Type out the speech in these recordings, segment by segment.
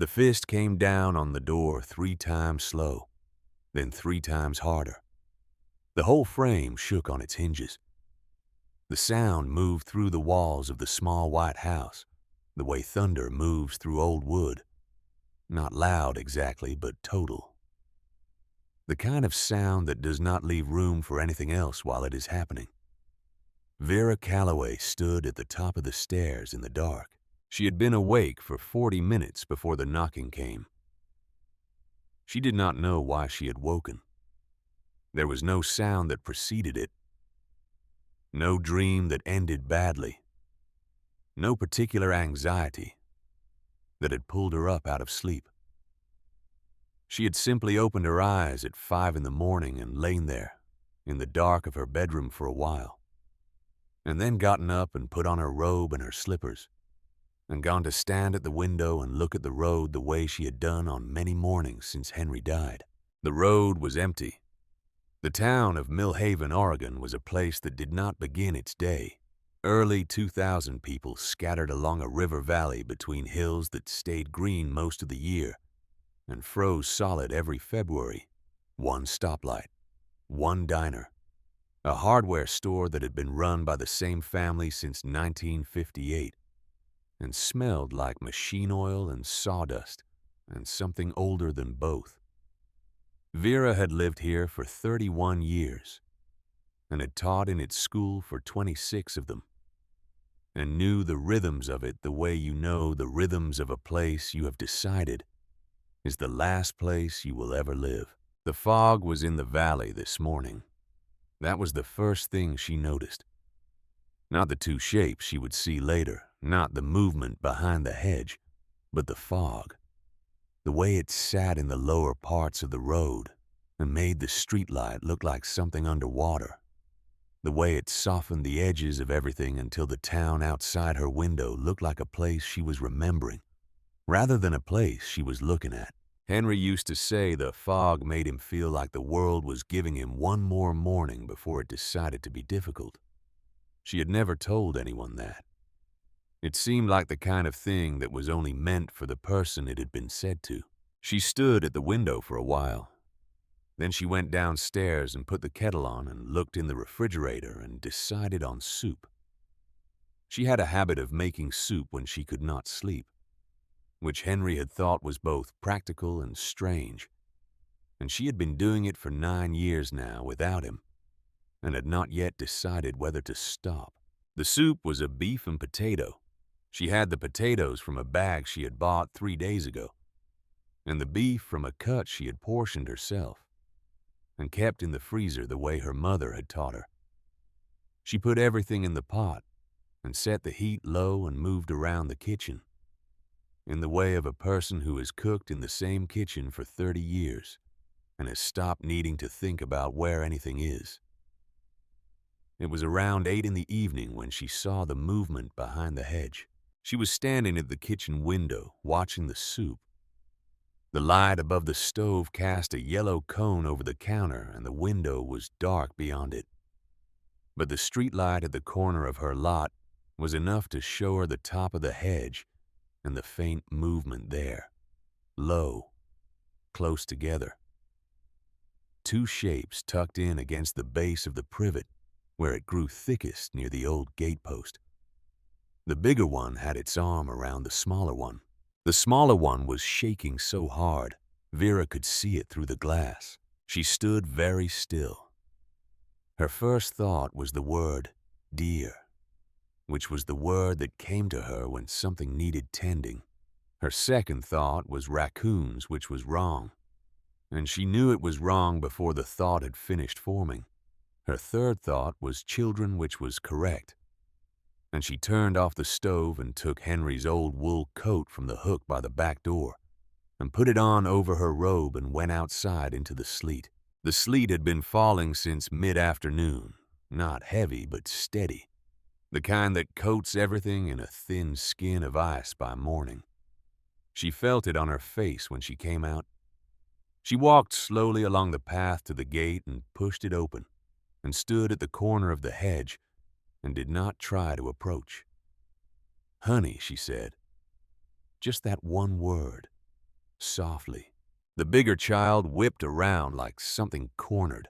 The fist came down on the door 3 times slow, then 3 times harder. The whole frame shook on its hinges. The sound moved through the walls of the small white house, the way thunder moves through old wood. Not loud exactly, but total. The kind of sound that does not leave room for anything else while it is happening. Vera Calloway stood at the top of the stairs in the dark. She had been awake for 40 minutes before the knocking came. She did not know why she had woken. There was no sound that preceded it. No dream that ended badly. No particular anxiety that had pulled her up out of sleep. She had simply opened her eyes at 5 in the morning and lain there, in the dark of her bedroom for a while, and then gotten up and put on her robe and her slippers, and gone to stand at the window and look at the road the way she had done on many mornings since Henry died. The road was empty. The town of Millhaven, Oregon was a place that did not begin its day. Early 2000 people scattered along a river valley between hills that stayed green most of the year and froze solid every February. One stoplight, one diner, a hardware store that had been run by the same family since 1958 and smelled like machine oil and sawdust and something older than both. Vera had lived here for 31 years and had taught in its school for 26 of them, and knew the rhythms of it the way you know the rhythms of a place you have decided is the last place you will ever live. The fog was in the valley this morning. That was the first thing she noticed. Not the 2 shapes she would see later, not the movement behind the hedge, but the fog. The way it sat in the lower parts of the road and made the streetlight look like something underwater. The way it softened the edges of everything until the town outside her window looked like a place she was remembering, rather than a place she was looking at. Henry used to say the fog made him feel like the world was giving him one more morning before it decided to be difficult. She had never told anyone that. It seemed like the kind of thing that was only meant for the person it had been said to. She stood at the window for a while. Then she went downstairs and put the kettle on and looked in the refrigerator and decided on soup. She had a habit of making soup when she could not sleep, which Henry had thought was both practical and strange, and she had been doing it for 9 years now without him, and had not yet decided whether to stop. The soup was a beef and potato. She had the potatoes from a bag she had bought 3 days ago, and the beef from a cut she had portioned herself, and kept in the freezer the way her mother had taught her. She put everything in the pot, and set the heat low and moved around the kitchen, in the way of a person who has cooked in the same kitchen for 30 years, and has stopped needing to think about where anything is. It was around 8 in the evening when she saw the movement behind the hedge. She was standing at the kitchen window, watching the soup. The light above the stove cast a yellow cone over the counter, and the window was dark beyond it. But the streetlight at the corner of her lot was enough to show her the top of the hedge and the faint movement there, low, close together. 2 shapes tucked in against the base of the privet, where it grew thickest near the old gatepost. The bigger one had its arm around the smaller one. The smaller one was shaking so hard, Vera could see it through the glass. She stood very still. Her first thought was the word deer, which was the word that came to her when something needed tending. Her second thought was raccoons, which was wrong, and she knew it was wrong before the thought had finished forming. Her third thought was children, which was correct. And she turned off the stove and took Henry's old wool coat from the hook by the back door and put it on over her robe and went outside into the sleet. The sleet had been falling since mid-afternoon, not heavy but steady, the kind that coats everything in a thin skin of ice by morning. She felt it on her face when she came out. She walked slowly along the path to the gate and pushed it open and stood at the corner of the hedge and did not try to approach. "Honey," she said. Just that one word. softly. The bigger child whipped around like something cornered.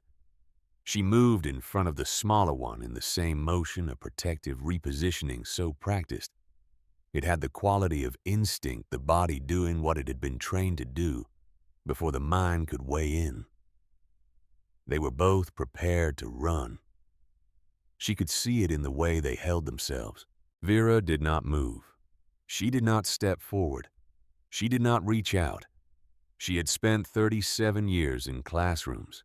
She moved in front of the smaller one in the same motion, a protective repositioning so practiced. It had the quality of instinct, the body doing what it had been trained to do before the mind could weigh in. They were both prepared to run. She could see it in the way they held themselves. Vera did not move. She did not step forward. She did not reach out. She had spent 37 years in classrooms,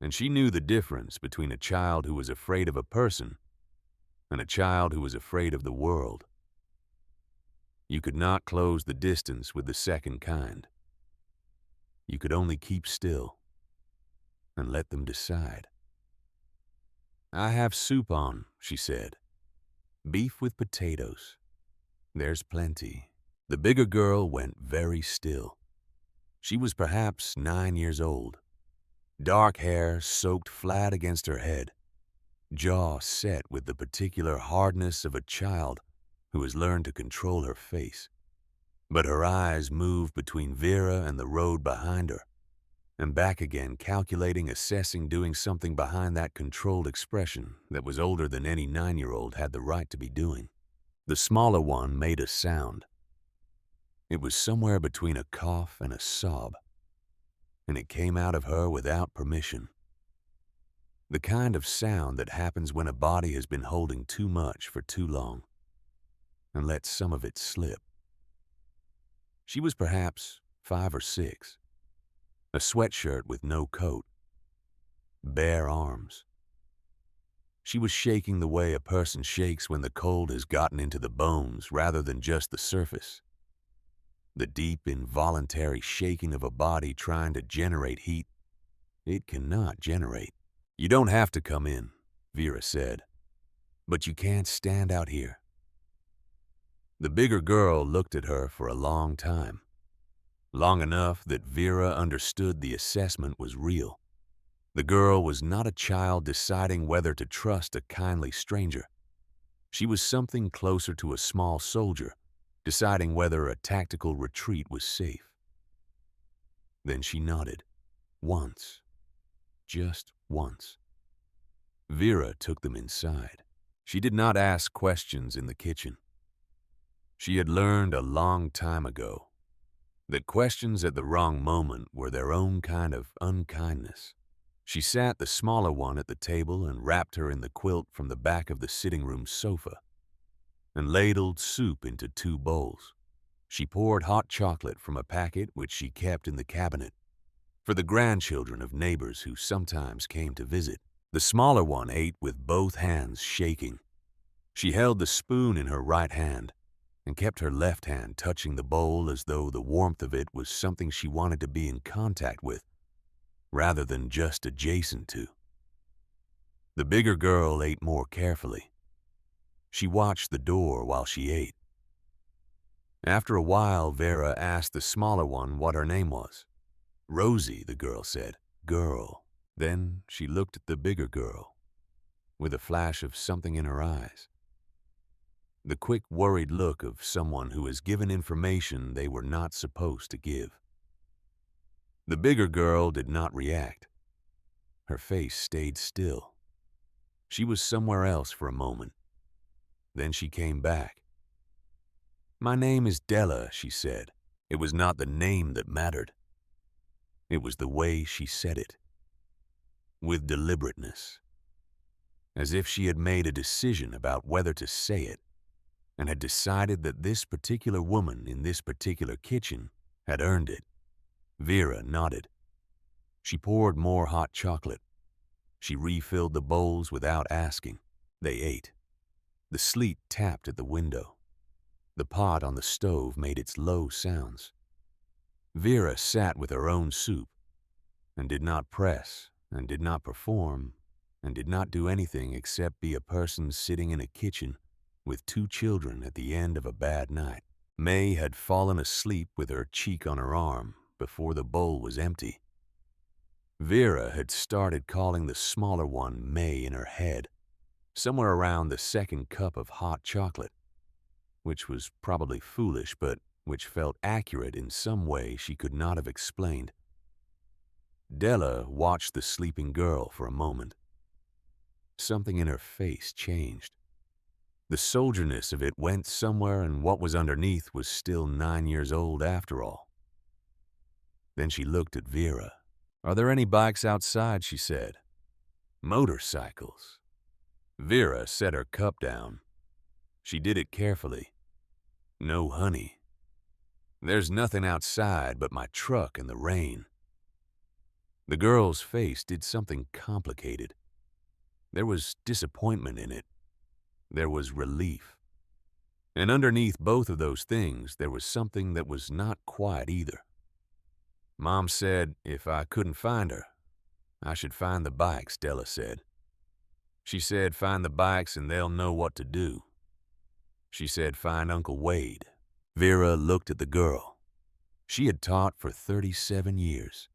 and she knew the difference between a child who was afraid of a person and a child who was afraid of the world. You could not close the distance with the second kind. You could only keep still and let them decide. "I have soup on," she said. "Beef with potatoes. There's plenty." The bigger girl went very still. She was perhaps 9 years old. Dark hair soaked flat against her head, jaw set with the particular hardness of a child who has learned to control her face. But her eyes moved between Vera and the road behind her, and back again, calculating, assessing, doing something behind that controlled expression that was older than any 9-year-old had the right to be doing. The smaller one made a sound. It was somewhere between a cough and a sob, and it came out of her without permission. The kind of sound that happens when a body has been holding too much for too long and let some of it slip. She was perhaps 5 or 6. A sweatshirt with no coat. Bare arms. She was shaking the way a person shakes when the cold has gotten into the bones rather than just the surface. The deep, involuntary shaking of a body trying to generate heat it cannot generate. "You don't have to come in," Vera said, "but you can't stand out here." The bigger girl looked at her for a long time. Long enough that Vera understood the assessment was real. The girl was not a child deciding whether to trust a kindly stranger. She was something closer to a small soldier, deciding whether a tactical retreat was safe. Then she nodded. Once. Just once. Vera took them inside. She did not ask questions in the kitchen. She had learned a long time ago that questions at the wrong moment were their own kind of unkindness. She sat the smaller one at the table and wrapped her in the quilt from the back of the sitting room sofa and ladled soup into 2 bowls. She poured hot chocolate from a packet which she kept in the cabinet for the grandchildren of neighbors who sometimes came to visit. The smaller one ate with both hands shaking. She held the spoon in her right hand and kept her left hand touching the bowl as though the warmth of it was something she wanted to be in contact with rather than just adjacent to. The bigger girl ate more carefully. She watched the door while she ate. After a while, Vera asked the smaller one what her name was. "Rosie," the girl said. "Girl." Then she looked at the bigger girl with a flash of something in her eyes. The quick, worried look of someone who has given information they were not supposed to give. The bigger girl did not react. Her face stayed still. She was somewhere else for a moment. Then she came back. "My name is Della," she said. It was not the name that mattered. It was the way she said it. With deliberateness. As if she had made a decision about whether to say it and had decided that this particular woman in this particular kitchen had earned it. Vera nodded. She poured more hot chocolate. She refilled the bowls without asking. They ate. The sleet tapped at the window. The pot on the stove made its low sounds. Vera sat with her own soup and did not press and did not perform and did not do anything except be a person sitting in a kitchen with 2 children at the end of a bad night. May had fallen asleep with her cheek on her arm before the bowl was empty. Vera had started calling the smaller one May in her head, somewhere around the second cup of hot chocolate, which was probably foolish, but which felt accurate in some way she could not have explained. Della watched the sleeping girl for a moment. Something in her face changed. The soldierness of it went somewhere, and what was underneath was still 9 years old after all. Then she looked at Vera. "Are there any bikes outside?" she said. "Motorcycles." Vera set her cup down. She did it carefully. "No, honey. There's nothing outside but my truck and the rain." The girl's face did something complicated. There was disappointment in it. There was relief. And underneath both of those things, there was something that was not quiet either. "Mom said if I couldn't find her, I should find the bikes," Della said. "She said find the bikes and they'll know what to do. She said find Uncle Wade." Vera looked at the girl. She had taught for 37 years.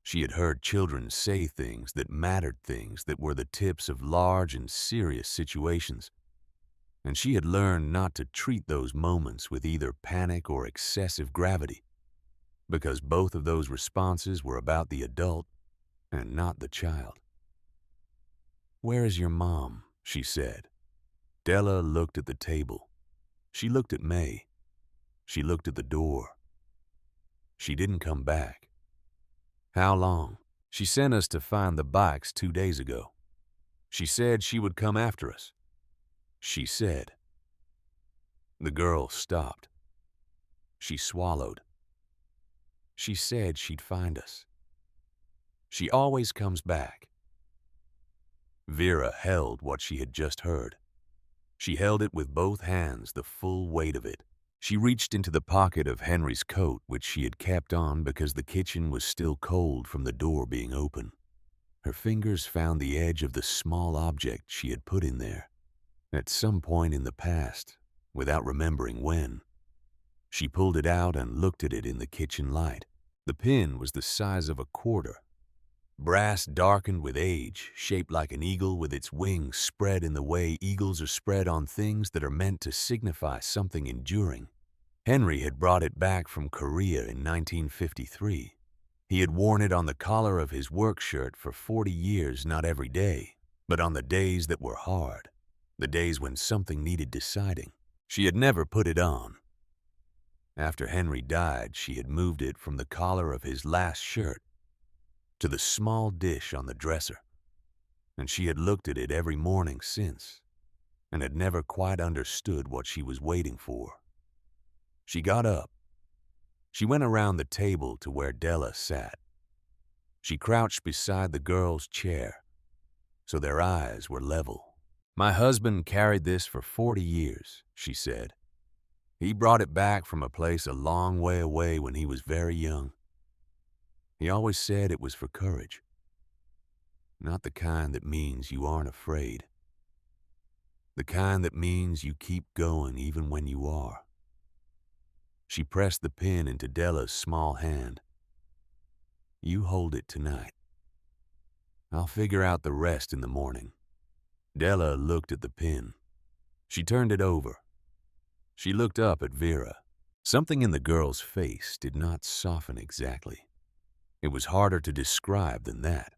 She had heard children say things that mattered, things that were the tips of large and serious situations. And she had learned not to treat those moments with either panic or excessive gravity, because both of those responses were about the adult and not the child. "Where is your mom?" she said. Della looked at the table. She looked at May. She looked at the door. She didn't come back. "How long?" "She sent us to find the bikes 2 days ago. She said she would come after us." "She said." The girl stopped. She swallowed. "She said she'd find us. She always comes back." Vera held what she had just heard. She held it with both hands, the full weight of it. She reached into the pocket of Henry's coat, which she had kept on because the kitchen was still cold from the door being open. Her fingers found the edge of the small object she had put in there. At some point in the past, without remembering when, she pulled it out and looked at it in the kitchen light. The pin was the size of a quarter. Brass darkened with age, shaped like an eagle with its wings spread in the way eagles are spread on things that are meant to signify something enduring. Henry had brought it back from Korea in 1953. He had worn it on the collar of his work shirt for 40 years, not every day, but on the days that were hard, the days when something needed deciding. She had never put it on. After Henry died, she had moved it from the collar of his last shirt to the small dish on the dresser, and she had looked at it every morning since, and had never quite understood what she was waiting for. She got up. She went around the table to where Della sat. She crouched beside the girl's chair, so their eyes were level. "My husband carried this for 40 years, she said. "He brought it back from a place a long way away when he was very young. He always said it was for courage. Not the kind that means you aren't afraid. The kind that means you keep going even when you are." She pressed the pin into Della's small hand. "You hold it tonight. I'll figure out the rest in the morning." Della looked at the pin. She turned it over. She looked up at Vera. Something in the girl's face did not soften exactly. It was harder to describe than that.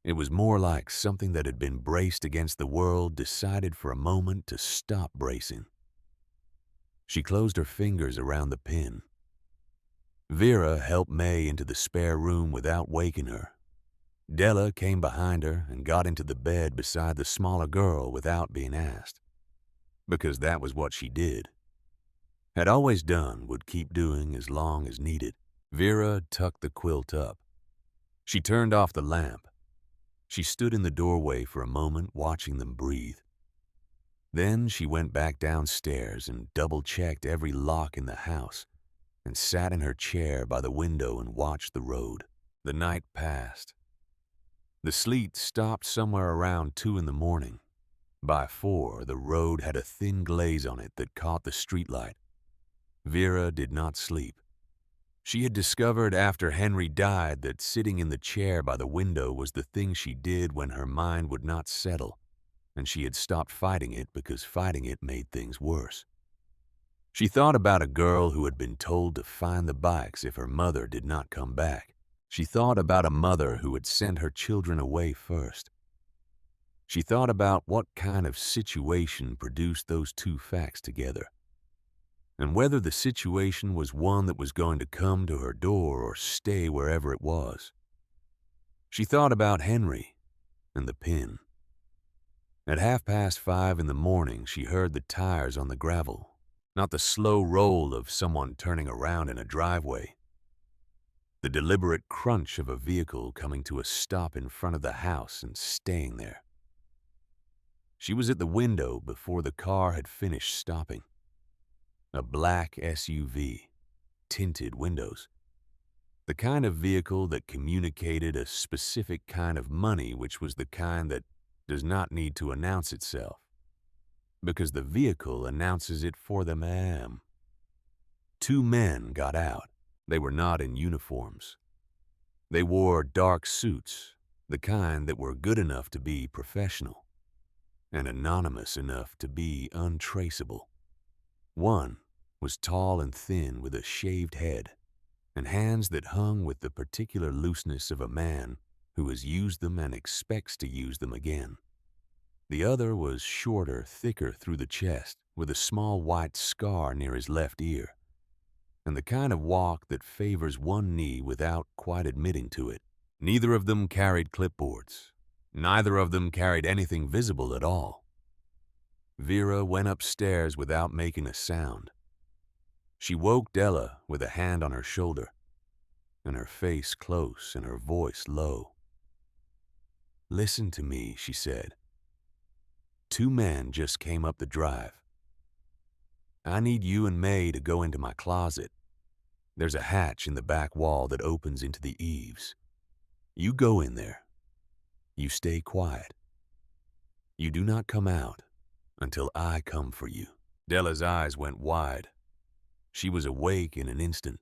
It was more like something that had been braced against the world, decided for a moment to stop bracing. She closed her fingers around the pin. Vera helped May into the spare room without waking her. Della came behind her and got into the bed beside the smaller girl without being asked, because that was what she did. Had always done, would keep doing as long as needed. Vera tucked the quilt up. She turned off the lamp. She stood in the doorway for a moment, watching them breathe. Then she went back downstairs and double-checked every lock in the house and sat in her chair by the window and watched the road. The night passed. The sleet stopped somewhere around 2 in the morning. By 4, the road had a thin glaze on it that caught the streetlight. Vera did not sleep. She had discovered after Henry died that sitting in the chair by the window was the thing she did when her mind would not settle, and she had stopped fighting it because fighting it made things worse. She thought about a girl who had been told to find the bikes if her mother did not come back. She thought about a mother who had sent her children away first. She thought about what kind of situation produced those two facts together, and whether the situation was one that was going to come to her door or stay wherever it was. She thought about Henry and the pin. At 5:30 in the morning, she heard the tires on the gravel, not the slow roll of someone turning around in a driveway. The deliberate crunch of a vehicle coming to a stop in front of the house and staying there. She was at the window before the car had finished stopping. A black SUV, tinted windows. The kind of vehicle that communicated a specific kind of money, which was the kind that does not need to announce itself, because the vehicle announces it for them. Two men got out. They were not in uniforms. They wore dark suits, the kind that were good enough to be professional and anonymous enough to be untraceable. One was tall and thin with a shaved head and hands that hung with the particular looseness of a man who has used them and expects to use them again. The other was shorter, thicker through the chest, with a small white scar near his left ear, and the kind of walk that favors one knee without quite admitting to it. Neither of them carried clipboards. Neither of them carried anything visible at all. Vera went upstairs without making a sound. She woke Della with a hand on her shoulder, and her face close and her voice low. "Listen to me," she said. "Two men just came up the drive. I need you and May to go into my closet. There's a hatch in the back wall that opens into the eaves. You go in there. You stay quiet. You do not come out until I come for you." Della's eyes went wide. She was awake in an instant.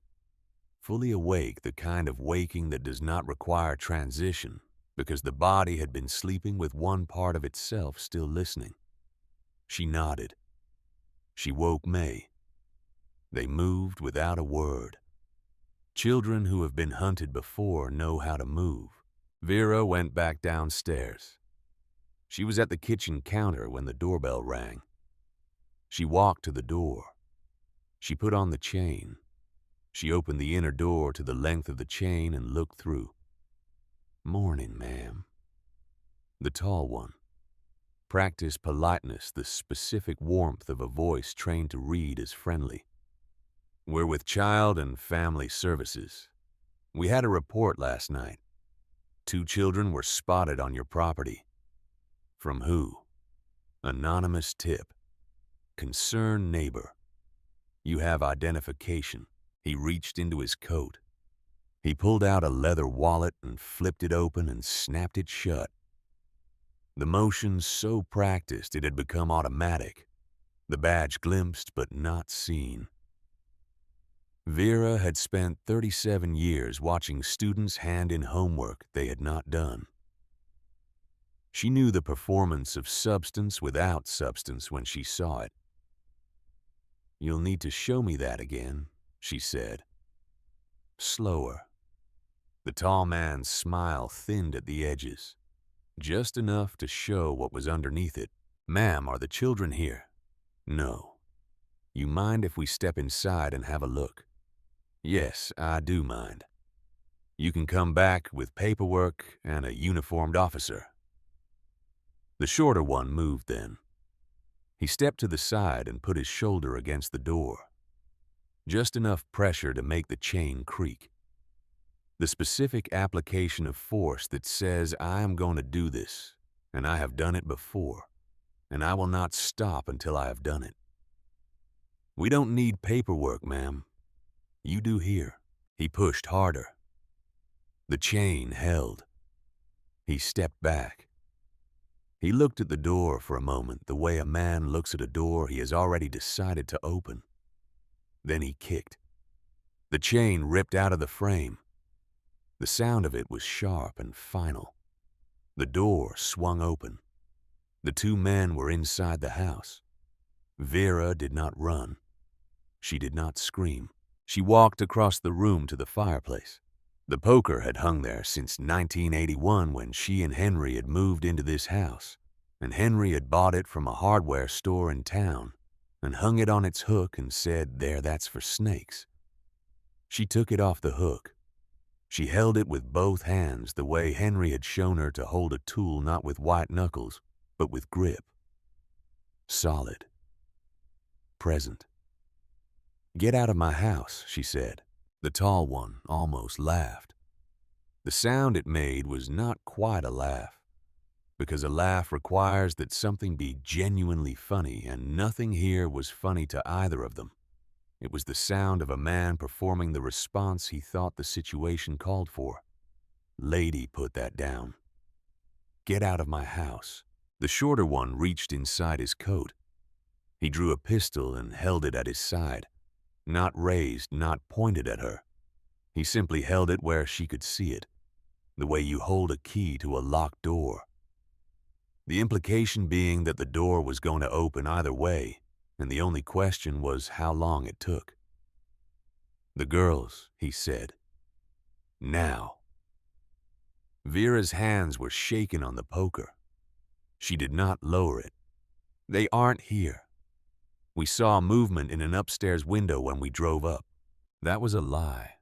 Fully awake, the kind of waking that does not require transition, because the body had been sleeping with one part of itself still listening. She nodded. She woke May. They moved without a word. Children who have been hunted before know how to move. Vera went back downstairs. She was at the kitchen counter when the doorbell rang. She walked to the door. She put on the chain. She opened the inner door to the length of the chain and looked through. "Morning, ma'am." The tall one. Practiced politeness, the specific warmth of a voice trained to read as friendly. "We're with Child and Family Services. We had a report last night. 2 children were spotted on your property." "From who?" "Anonymous tip. Concerned neighbor. You have identification." He reached into his coat. He pulled out a leather wallet and flipped it open and snapped it shut. The motion so practiced it had become automatic. The badge glimpsed but not seen. Vera had spent 37 years watching students hand in homework they had not done. She knew the performance of substance without substance when she saw it. "You'll need to show me that again," she said. Slower. The tall man's smile thinned at the edges, just enough to show what was underneath it. "Ma'am, are the children here?" "No." "You mind if we step inside and have a look?" "Yes, I do mind. You can come back with paperwork and a uniformed officer." The shorter one moved then. He stepped to the side and put his shoulder against the door. Just enough pressure to make the chain creak. The specific application of force that says, "I am going to do this, and I have done it before, and I will not stop until I have done it." "We don't need paperwork, ma'am. You do here." He pushed harder. The chain held. He stepped back. He looked at the door for a moment, the way a man looks at a door he has already decided to open. Then he kicked. The chain ripped out of the frame. The sound of it was sharp and final. The door swung open. The 2 men were inside the house. Vera did not run. She did not scream. She walked across the room to the fireplace. The poker had hung there since 1981 when she and Henry had moved into this house, and Henry had bought it from a hardware store in town and hung it on its hook and said, "There, that's for snakes." She took it off the hook. She held it with both hands the way Henry had shown her to hold a tool, not with white knuckles, but with grip. Solid. Present. "Get out of my house," she said. The tall one almost laughed. The sound it made was not quite a laugh, because a laugh requires that something be genuinely funny, and nothing here was funny to either of them. It was the sound of a man performing the response he thought the situation called for. "Lady, put that down. Get out of my house." The shorter one reached inside his coat. He drew a pistol and held it at his side, not raised, not pointed at her. He simply held it where she could see it, the way you hold a key to a locked door. The implication being that the door was going to open either way, and the only question was how long it took. "The girls," he said. "Now." Vera's hands were shaking on the poker. She did not lower it. "They aren't here. We saw movement in an upstairs window when we drove up." That was a lie.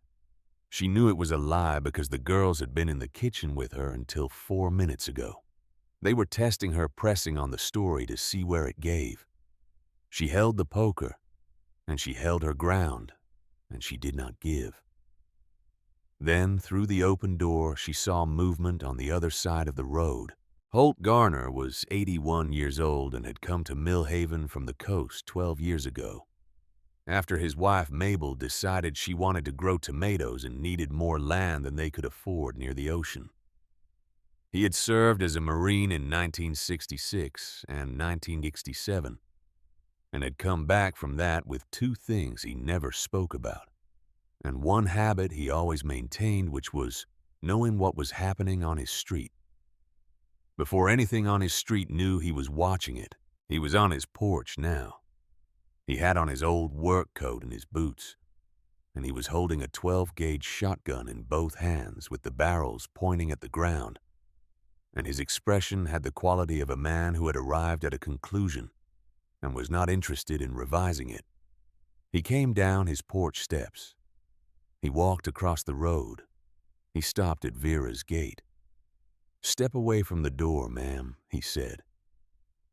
She knew it was a lie because the girls had been in the kitchen with her until 4 minutes ago. They were testing her, pressing on the story to see where it gave. She held the poker, and she held her ground, and she did not give. Then, through the open door, she saw movement on the other side of the road. Holt Garner was 81 years old and had come to Millhaven from the coast 12 years ago, after his wife Mabel decided she wanted to grow tomatoes and needed more land than they could afford near the ocean. He had served as a Marine in 1966 and 1967, and had come back from that with two things he never spoke about, and one habit he always maintained, which was knowing what was happening on his street. Before anything on his street knew he was watching it, he was on his porch now. He had on his old work coat and his boots, and he was holding a 12-gauge shotgun in both hands with the barrels pointing at the ground, and his expression had the quality of a man who had arrived at a conclusion and was not interested in revising it. He came down his porch steps. He walked across the road. He stopped at Vera's gate. "Step away from the door, ma'am," he said.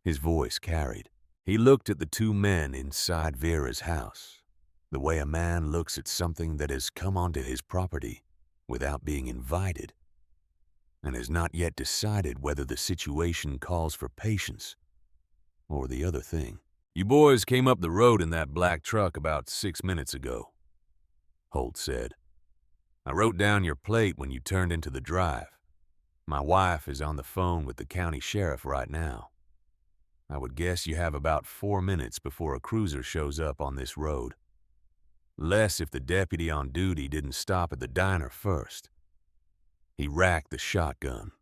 His voice carried. He looked at the two men inside Vera's house, the way a man looks at something that has come onto his property without being invited, and has not yet decided whether the situation calls for patience or the other thing. "You boys came up the road in that black truck about 6 minutes ago," Holt said. "I wrote down your plate when you turned into the drive. My wife is on the phone with the county sheriff right now. I would guess you have about 4 minutes before a cruiser shows up on this road. Less if the deputy on duty didn't stop at the diner first." He racked the shotgun.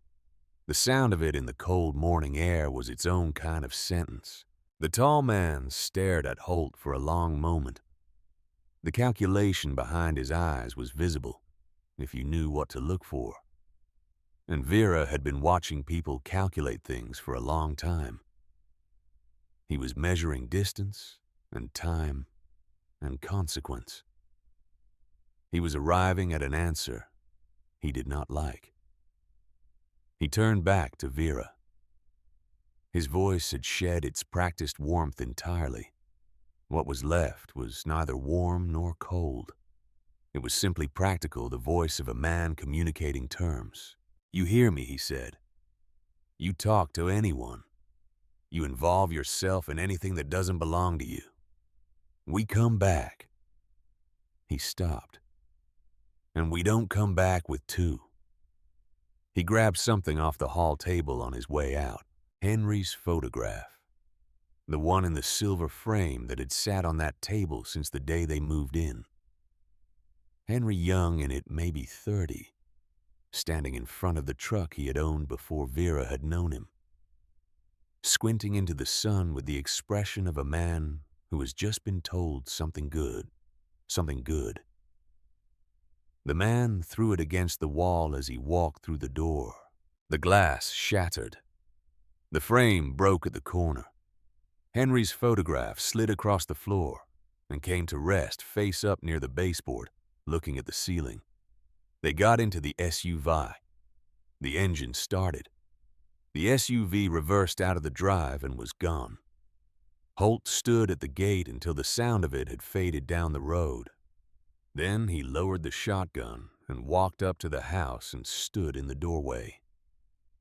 The sound of it in the cold morning air was its own kind of sentence. The tall man stared at Holt for a long moment. The calculation behind his eyes was visible, if you knew what to look for. And Vera had been watching people calculate things for a long time. He was measuring distance and time and consequence. He was arriving at an answer he did not like. He turned back to Vera. His voice had shed its practiced warmth entirely. What was left was neither warm nor cold. It was simply practical, the voice of a man communicating terms. "You hear me," he said. "You talk to anyone. You involve yourself in anything that doesn't belong to you. We come back." He stopped. "And we don't come back with two." He grabbed something off the hall table on his way out. Henry's photograph. The one in the silver frame that had sat on that table since the day they moved in. Henry Young in it, maybe 30, standing in front of the truck he had owned before Vera had known him, squinting into the sun with the expression of a man who has just been told something good, something good. The man threw it against the wall as he walked through the door. The glass shattered. The frame broke at the corner. Henry's photograph slid across the floor and came to rest face up near the baseboard, looking at the ceiling. They got into the SUV. The engine started. The SUV reversed out of the drive and was gone. Holt stood at the gate until the sound of it had faded down the road. Then he lowered the shotgun and walked up to the house and stood in the doorway.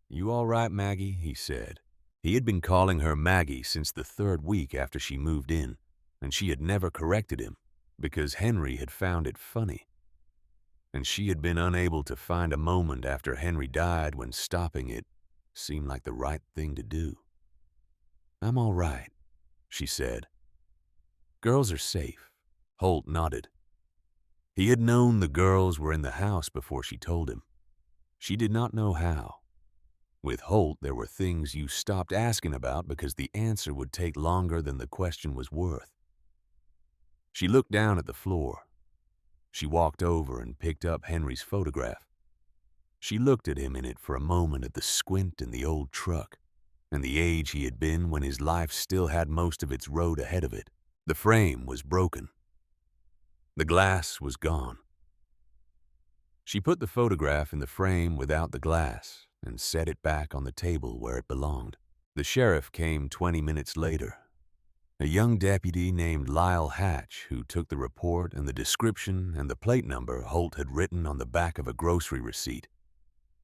"You all right, Maggie?" he said. He had been calling her Maggie since the 3rd week after she moved in, and she had never corrected him because Henry had found it funny. And she had been unable to find a moment after Henry died when stopping it seemed like the right thing to do. "I'm all right," she said. "Girls are safe." Holt nodded. He had known the girls were in the house before she told him. She did not know how. With Holt, there were things you stopped asking about because the answer would take longer than the question was worth. She looked down at the floor. She walked over and picked up Henry's photograph. She looked at him in it for a moment at the squint in the old truck and the age he had been when his life still had most of its road ahead of it. The frame was broken. The glass was gone. She put the photograph in the frame without the glass and set it back on the table where it belonged. The sheriff came 20 minutes later. A young deputy named Lyle Hatch who took the report and the description and the plate number Holt had written on the back of a grocery receipt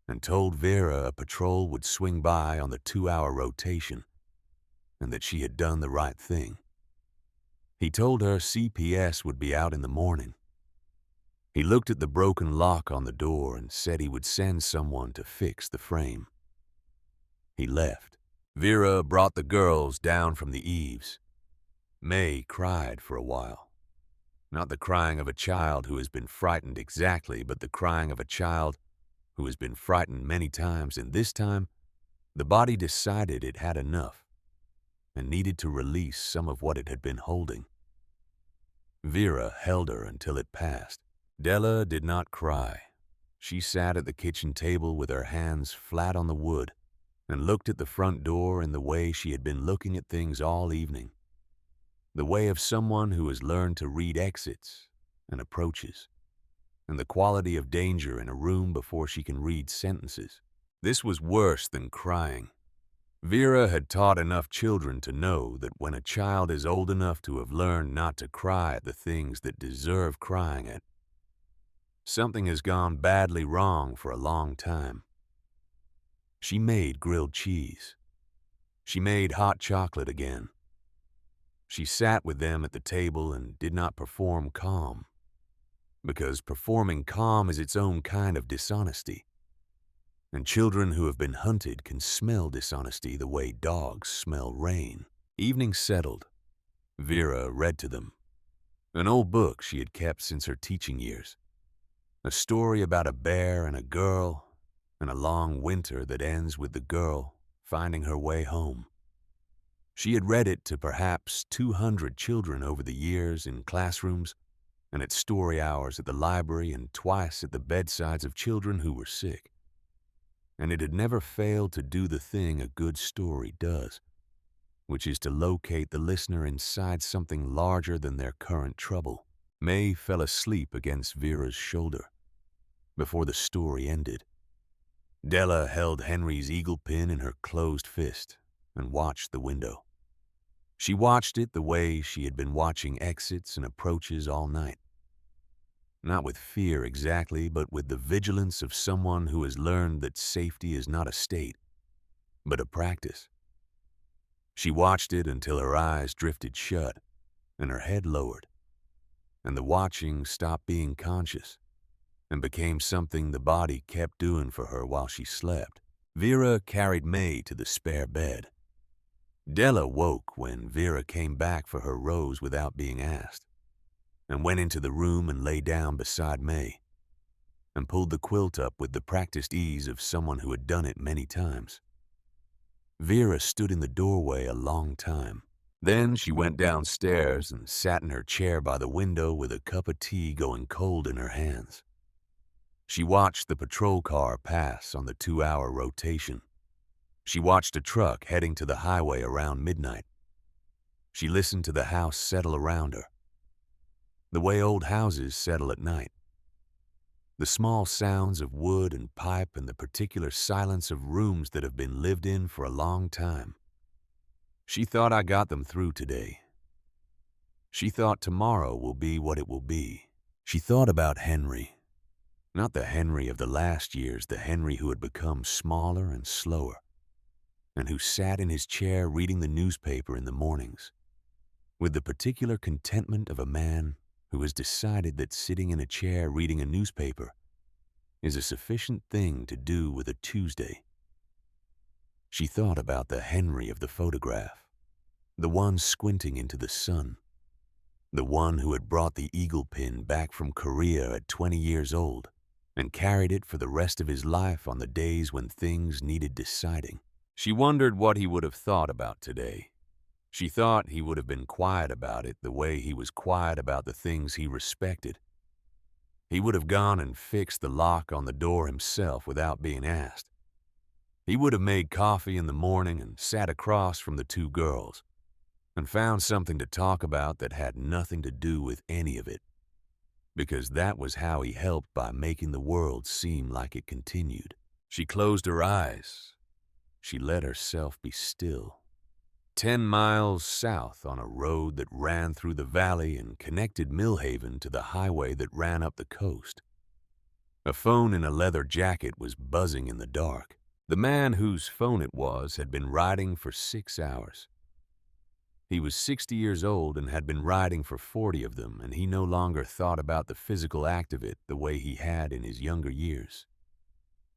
and told Vera a patrol would swing by on the 2-hour rotation and that she had done the right thing. He told her CPS would be out in the morning. He looked at the broken lock on the door and said he would send someone to fix the frame. He left. Vera brought the girls down from the eaves. May cried for a while. Not the crying of a child who has been frightened exactly, but the crying of a child who has been frightened many times, and this time, the body decided it had enough and needed to release some of what it had been holding. Vera held her until it passed. Della did not cry. She sat at the kitchen table with her hands flat on the wood and looked at the front door in the way she had been looking at things all evening. The way of someone who has learned to read exits and approaches, and the quality of danger in a room before she can read sentences. This was worse than crying. Vera had taught enough children to know that when a child is old enough to have learned not to cry at the things that deserve crying at, something has gone badly wrong for a long time. She made grilled cheese. She made hot chocolate again. She sat with them at the table and did not perform calm, because performing calm is its own kind of dishonesty. And children who have been hunted can smell dishonesty the way dogs smell rain. Evening settled. Vera read to them. An old book she had kept since her teaching years. A story about a bear and a girl, and a long winter that ends with the girl finding her way home. She had read it to perhaps 200 children over the years in classrooms and at story hours at the library and twice at the bedsides of children who were sick. And it had never failed to do the thing a good story does, which is to locate the listener inside something larger than their current trouble. May fell asleep against Vera's shoulder before the story ended. Della held Henry's eagle pin in her closed fist and watched the window. She watched it the way she had been watching exits and approaches all night. Not with fear exactly, but with the vigilance of someone who has learned that safety is not a state, but a practice. She watched it until her eyes drifted shut and her head lowered, and the watching stopped being conscious and became something the body kept doing for her while she slept. Vera carried May to the spare bed. Della woke when Vera came back for her rose without being asked, and went into the room and lay down beside May, and pulled the quilt up with the practiced ease of someone who had done it many times. Vera stood in the doorway a long time. Then she went downstairs and sat in her chair by the window with a cup of tea going cold in her hands. She watched the patrol car pass on the 2-hour rotation. She watched a truck heading to the highway around midnight. She listened to the house settle around her, the way old houses settle at night. The small sounds of wood and pipe and the particular silence of rooms that have been lived in for a long time. She thought I got them through today. She thought tomorrow will be what it will be. She thought about Henry. Not the Henry of the last years, the Henry who had become smaller and slower, and who sat in his chair reading the newspaper in the mornings, with the particular contentment of a man who has decided that sitting in a chair reading a newspaper is a sufficient thing to do with a Tuesday. She thought about the Henry of the photograph, the one squinting into the sun, the one who had brought the eagle pin back from Korea at 20 years old and carried it for the rest of his life on the days when things needed deciding. She wondered what he would have thought about today. She thought he would have been quiet about it the way he was quiet about the things he respected. He would have gone and fixed the lock on the door himself without being asked. He would have made coffee in the morning and sat across from the two girls and found something to talk about that had nothing to do with any of it, because that was how he helped by making the world seem like it continued. She closed her eyes. She let herself be still. 10 miles south on a road that ran through the valley and connected Millhaven to the highway that ran up the coast. A phone in a leather jacket was buzzing in the dark. The man whose phone it was had been riding for 6 hours. He was 60 years old and had been riding for 40 of them, and he no longer thought about the physical act of it the way he had in his younger years.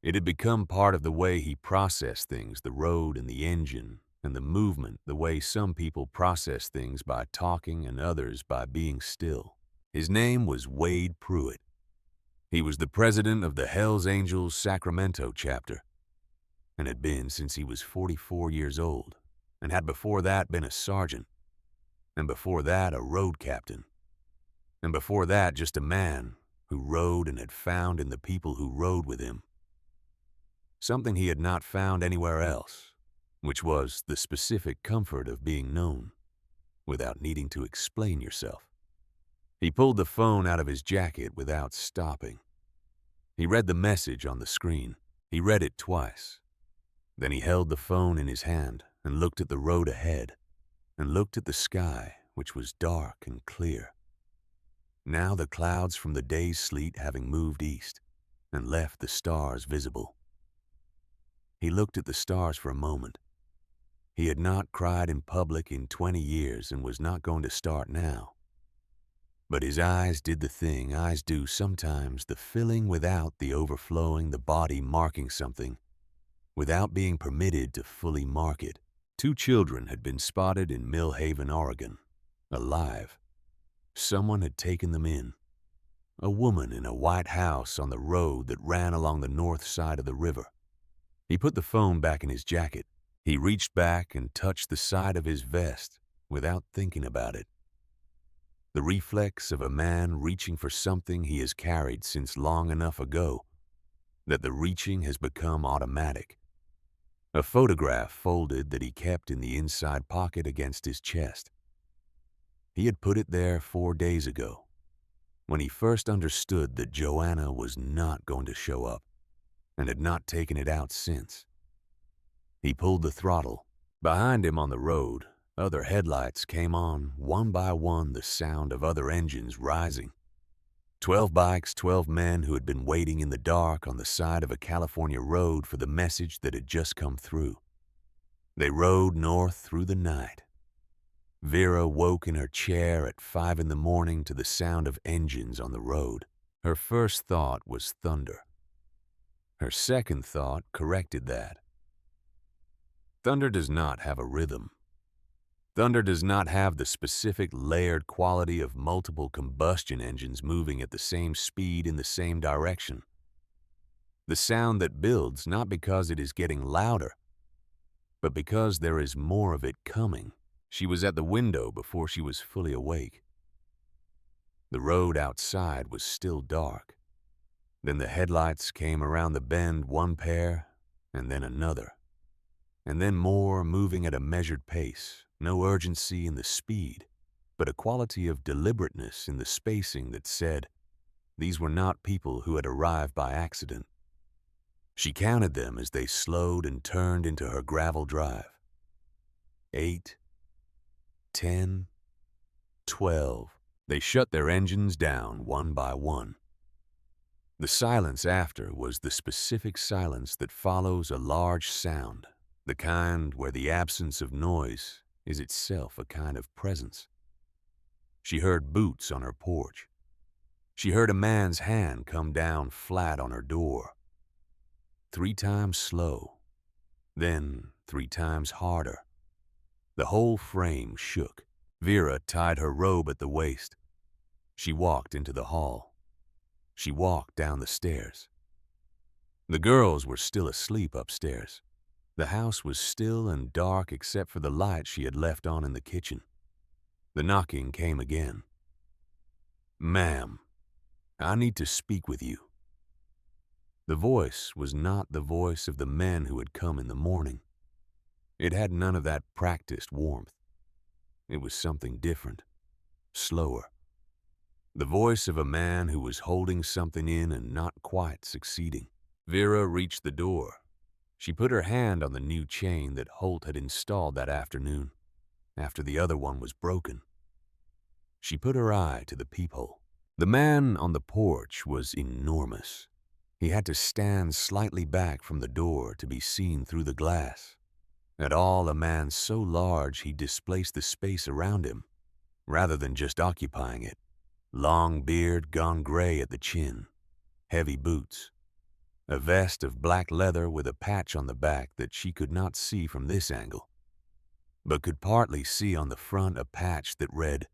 It had become part of the way he processed things, the road and the engine and the movement, the way some people process things by talking and others by being still. His name was Wade Pruitt. He was the president of the Hells Angels Sacramento chapter, and had been since he was 44 years old, and had before that been a sergeant, and before that a road captain, and before that just a man who rode and had found in the people who rode with him something he had not found anywhere else, which was the specific comfort of being known without needing to explain yourself. He pulled the phone out of his jacket without stopping. He read the message on the screen. He read it twice. Then he held the phone in his hand and looked at the road ahead and looked at the sky, which was dark and clear. Now the clouds from the day's sleet having moved east and left the stars visible. He looked at the stars for a moment. He had not cried in public in 20 years and was not going to start now. But his eyes did the thing eyes do sometimes, the filling without the overflowing, the body marking something without being permitted to fully mark it. 2 children had been spotted in Millhaven, Oregon, alive. Someone had taken them in. A woman in a white house on the road that ran along the north side of the river. He put the phone back in his jacket. He reached back and touched the side of his vest without thinking about it. The reflex of a man reaching for something he has carried since long enough ago that the reaching has become automatic. A photograph folded that he kept in the inside pocket against his chest. He had put it there 4 days ago, when he first understood that Joanna was not going to show up, and had not taken it out since. He pulled the throttle. Behind him on the road, other headlights came on, one by one, the sound of other engines rising. 12 bikes, 12 men who had been waiting in the dark on the side of a California road for the message that had just come through. They rode north through the night. Vera woke in her chair at 5 in the morning to the sound of engines on the road. Her first thought was thunder. Her second thought corrected that. Thunder does not have a rhythm. Thunder does not have the specific layered quality of multiple combustion engines moving at the same speed in the same direction. The sound that builds not because it is getting louder, but because there is more of it coming. She was at the window before she was fully awake. The road outside was still dark. Then the headlights came around the bend, one pair, and then another. And then more, moving at a measured pace, no urgency in the speed, but a quality of deliberateness in the spacing that said these were not people who had arrived by accident. She counted them as they slowed and turned into her gravel drive. 8, 10, 12. They shut their engines down one by one. The silence after was the specific silence that follows a large sound, the kind where the absence of noise is itself a kind of presence. She heard boots on her porch. She heard a man's hand come down flat on her door. 3 times slow, then 3 times harder. The whole frame shook. Vera tied her robe at the waist. She walked into the hall. She walked down the stairs. The girls were still asleep upstairs. The house was still and dark except for the light she had left on in the kitchen. The knocking came again. "Ma'am, I need to speak with you." The voice was not the voice of the men who had come in the morning. It had none of that practiced warmth. It was something different, slower. The voice of a man who was holding something in and not quite succeeding. Vera reached the door. She put her hand on the new chain that Holt had installed that afternoon, after the other one was broken. She put her eye to the peephole. The man on the porch was enormous. He had to stand slightly back from the door to be seen through the glass. At all, a man so large he displaced the space around him, rather than just occupying it. Long beard gone gray at the chin, heavy boots, a vest of black leather with a patch on the back that she could not see from this angle, but could partly see on the front a patch that read,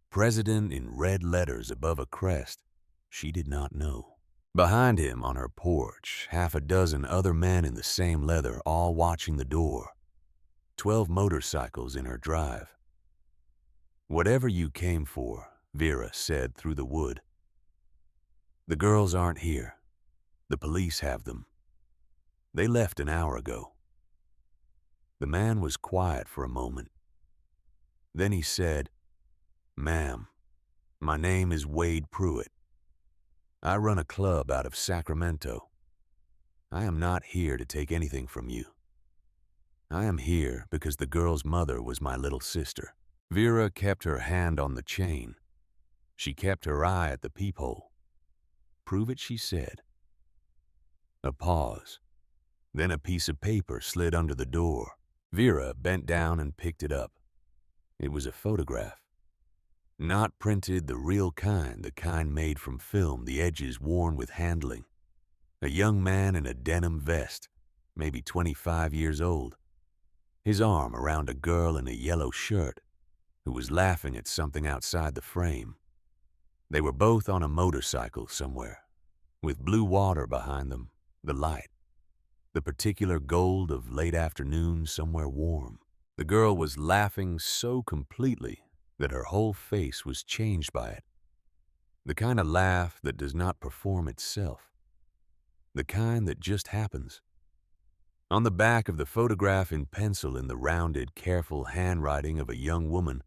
"President" in red letters above a crest she did not know. Behind him on her porch, 6 other men in the same leather, all watching the door. 12 motorcycles in her drive. "Whatever you came for," Vera said through the wood. "The girls aren't here. The police have them. They left an hour ago." The man was quiet for a moment. Then he said, "Ma'am, my name is Wade Pruitt. I run a club out of Sacramento. I am not here to take anything from you. I am here because the girl's mother was my little sister." Vera kept her hand on the chain. She kept her eye at the peephole. "Prove it," she said. A pause. Then a piece of paper slid under the door. Vera bent down and picked it up. It was a photograph. Not printed, the real kind, the kind made from film, the edges worn with handling. A young man in a denim vest, maybe 25 years old. His arm around a girl in a yellow shirt who was laughing at something outside the frame. They were both on a motorcycle somewhere, with blue water behind them, the light, the particular gold of late afternoon somewhere warm. The girl was laughing so completely that her whole face was changed by it. The kind of laugh that does not perform itself. The kind that just happens. On the back of the photograph in pencil in the rounded, careful handwriting of a young woman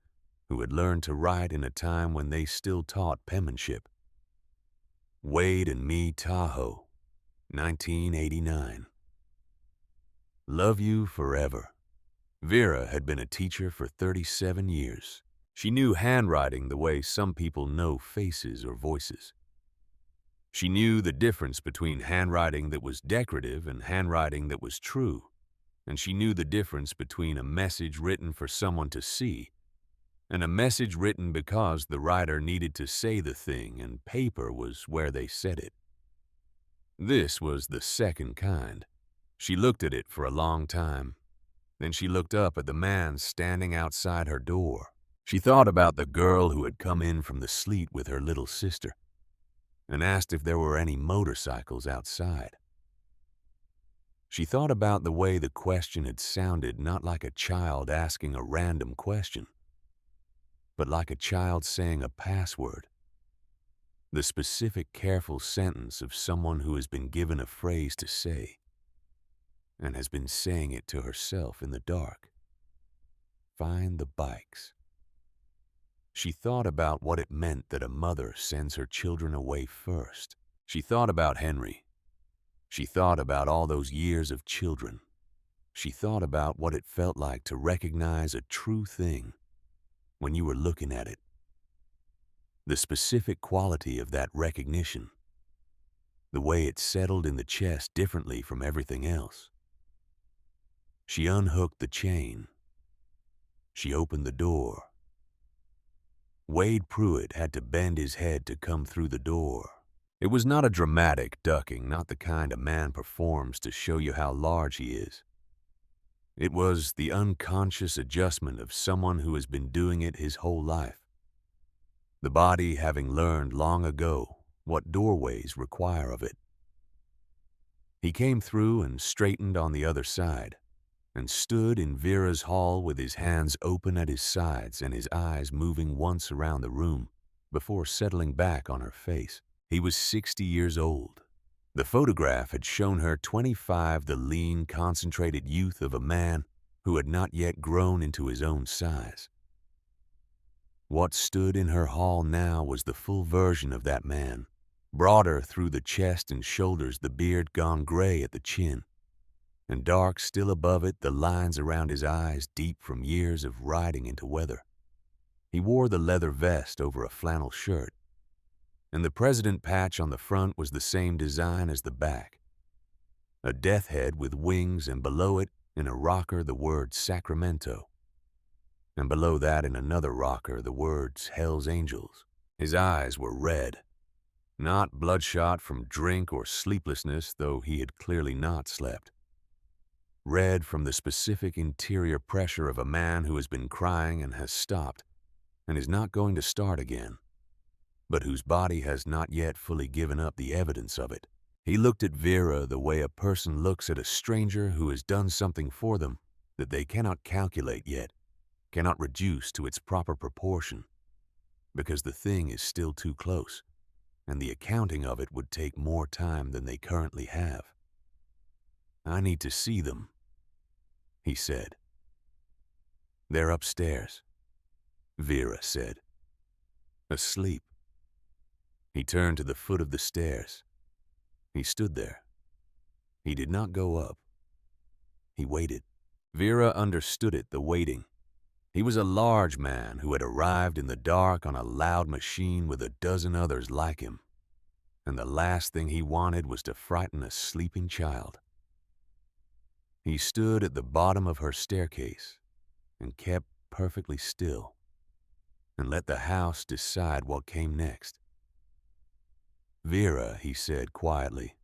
who had learned to write in a time when they still taught penmanship. "Wade and me, Tahoe, 1989. Love you forever." Vera had been a teacher for 37 years. She knew handwriting the way some people know faces or voices. She knew the difference between handwriting that was decorative and handwriting that was true, and she knew the difference between a message written for someone to see and a message written because the writer needed to say the thing and paper was where they said it. This was the second kind. She looked at it for a long time. Then she looked up at the man standing outside her door. She thought about the girl who had come in from the sleet with her little sister and asked if there were any motorcycles outside. She thought about the way the question had sounded, not like a child asking a random question, but like a child saying a password, the specific, careful sentence of someone who has been given a phrase to say and has been saying it to herself in the dark. Find the bikes. She thought about what it meant that a mother sends her children away first. She thought about Henry. She thought about all those years of children. She thought about what it felt like to recognize a true thing when you were looking at it. The specific quality of that recognition. The way it settled in the chest differently from everything else. She unhooked the chain. She opened the door. Wade Pruitt had to bend his head to come through the door. It was not a dramatic ducking, not the kind a man performs to show you how large he is. It was the unconscious adjustment of someone who has been doing it his whole life. The body having learned long ago what doorways require of it. He came through and straightened on the other side, and stood in Vera's hall with his hands open at his sides and his eyes moving once around the room before settling back on her face. He was 60 years old. The photograph had shown her 25, the lean, concentrated youth of a man who had not yet grown into his own size. What stood in her hall now was the full version of that man, broader through the chest and shoulders, the beard gone gray at the chin, and dark still above it, the lines around his eyes deep from years of riding into weather. He wore the leather vest over a flannel shirt, and the president patch on the front was the same design as the back. A death head with wings, and below it, in a rocker, the word Sacramento. And below that, in another rocker, the words Hell's Angels. His eyes were red. Not bloodshot from drink or sleeplessness, though he had clearly not slept. Red from the specific interior pressure of a man who has been crying and has stopped, and is not going to start again, but whose body has not yet fully given up the evidence of it. He looked at Vera the way a person looks at a stranger who has done something for them that they cannot calculate yet, cannot reduce to its proper proportion, because the thing is still too close, and the accounting of it would take more time than they currently have. I need to see them, he said. They're upstairs, Vera said. Asleep. He turned to the foot of the stairs. He stood there. He did not go up. He waited. Vera understood it, the waiting. He was a large man who had arrived in the dark on a loud machine with a dozen others like him, and the last thing he wanted was to frighten a sleeping child. He stood at the bottom of her staircase and kept perfectly still and let the house decide what came next. Vera, he said quietly.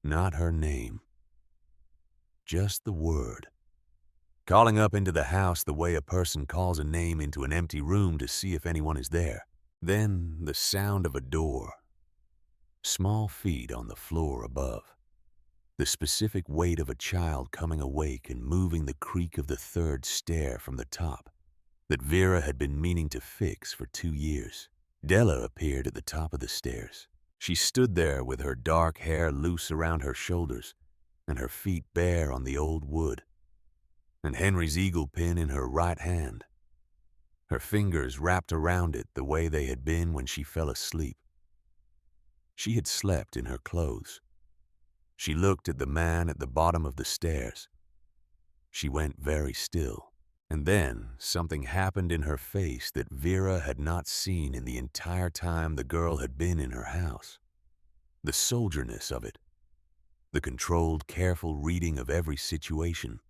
Not her name. Just the word. Calling up into the house the way a person calls a name into an empty room to see if anyone is there. Then the sound of a door. Small feet on the floor above. The specific weight of a child coming awake and moving the creak of the third stair from the top that Vera had been meaning to fix for 2 years. Della appeared at the top of the stairs. She stood there with her dark hair loose around her shoulders and her feet bare on the old wood, and Henry's eagle pin in her right hand, her fingers wrapped around it the way they had been when she fell asleep. She had slept in her clothes. She looked at the man at the bottom of the stairs. She went very still, and then something happened in her face that Vera had not seen in the entire time the girl had been in her house. The soldierness of it, the controlled, careful reading of every situation,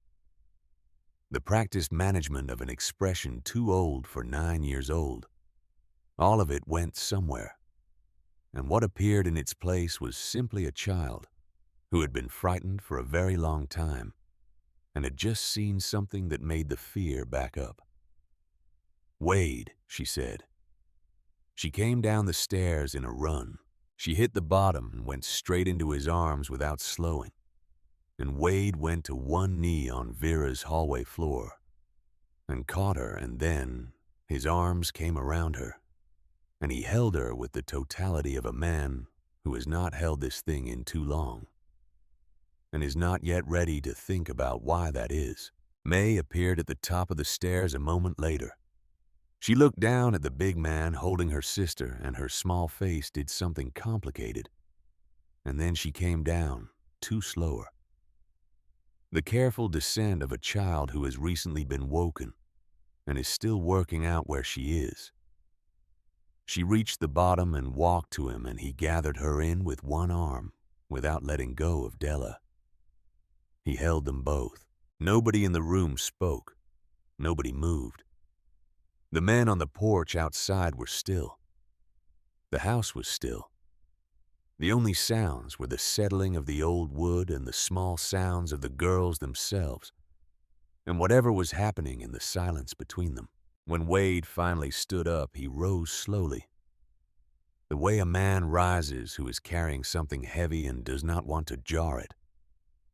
the practiced management of an expression too old for 9 years old. All of it went somewhere, and what appeared in its place was simply a child who had been frightened for a very long time and had just seen something that made the fear back up. Wade, she said. She came down the stairs in a run. She hit the bottom and went straight into his arms without slowing. and Wade went to one knee on Vera's hallway floor and caught her, and then his arms came around her, and he held her with the totality of a man who has not held this thing in too long and is not yet ready to think about why that is. May appeared at the top of the stairs a moment later. She looked down at the big man holding her sister, and her small face did something complicated. And then she came down, too slower. The careful descent of a child who has recently been woken and is still working out where she is. She reached the bottom and walked to him, and he gathered her in with one arm without letting go of Della. He held them both. Nobody in the room spoke. Nobody moved. The men on the porch outside were still. The house was still. The only sounds were the settling of the old wood and the small sounds of the girls themselves, and whatever was happening in the silence between them. When Wade finally stood up, he rose slowly. The way a man rises who is carrying something heavy and does not want to jar it.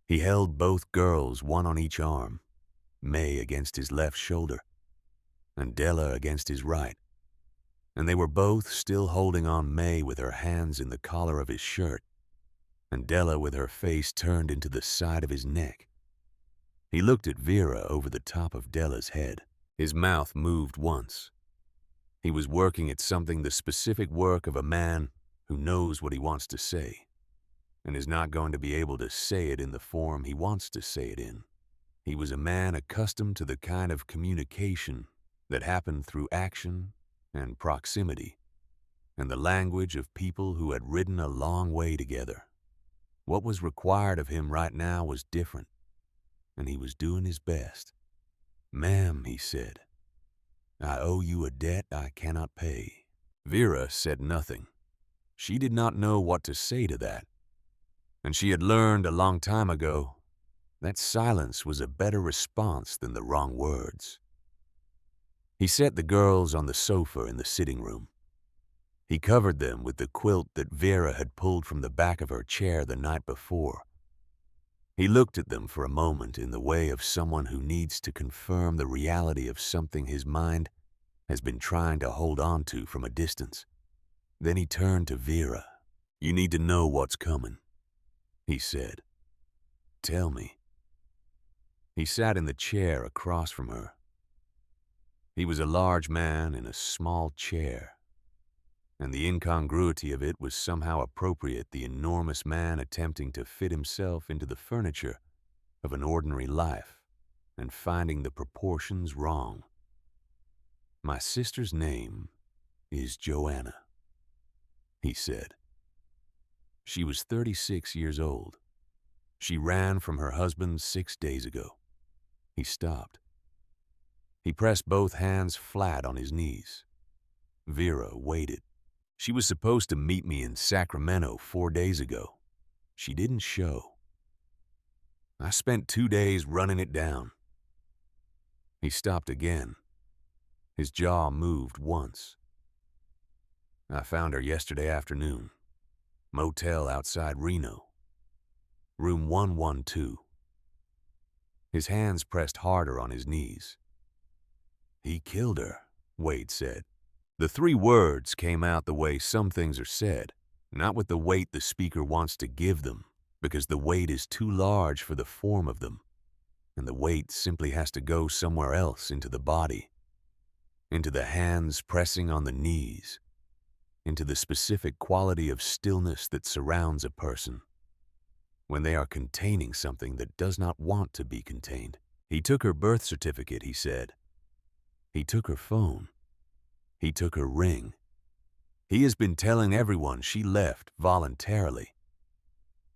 He held both girls, one on each arm, May against his left shoulder, and Della against his right, and they were both still holding on May with her hands in the collar of his shirt, and Della with her face turned into the side of his neck. He looked at Vera over the top of Della's head. His mouth moved once. He was working at something, the specific work of a man who knows what he wants to say and is not going to be able to say it in the form he wants to say it in. He was a man accustomed to the kind of communication that happened through action and proximity, and the language of people who had ridden a long way together. What was required of him right now was different, and he was doing his best. "Ma'am," he said, "I owe you a debt I cannot pay." Vera said nothing. She did not know what to say to that, and she had learned a long time ago that silence was a better response than the wrong words. He set the girls on the sofa in the sitting room. He covered them with the quilt that Vera had pulled from the back of her chair the night before. He looked at them for a moment in the way of someone who needs to confirm the reality of something his mind has been trying to hold on to from a distance. Then he turned to Vera. "You need to know what's coming," he said. "Tell me." He sat in the chair across from her. He was a large man in a small chair, and the incongruity of it was somehow appropriate, the enormous man attempting to fit himself into the furniture of an ordinary life and finding the proportions wrong. "My sister's name is Joanna," he said. "She was 36 years old. She ran from her husband 6 days ago." He stopped. He pressed both hands flat on his knees. Vera waited. "She was supposed to meet me in Sacramento 4 days ago. She didn't show. I spent 2 days running it down." He stopped again. His jaw moved once. "I found her yesterday afternoon. Motel outside Reno. Room 112. His hands pressed harder on his knees. "He killed her," Wade said. The 3 words came out the way some things are said, not with the weight the speaker wants to give them, because the weight is too large for the form of them, and the weight simply has to go somewhere else into the body, into the hands pressing on the knees, into the specific quality of stillness that surrounds a person when they are containing something that does not want to be contained. "He took her birth certificate," he said. "He took her phone. He took her ring. He has been telling everyone she left voluntarily,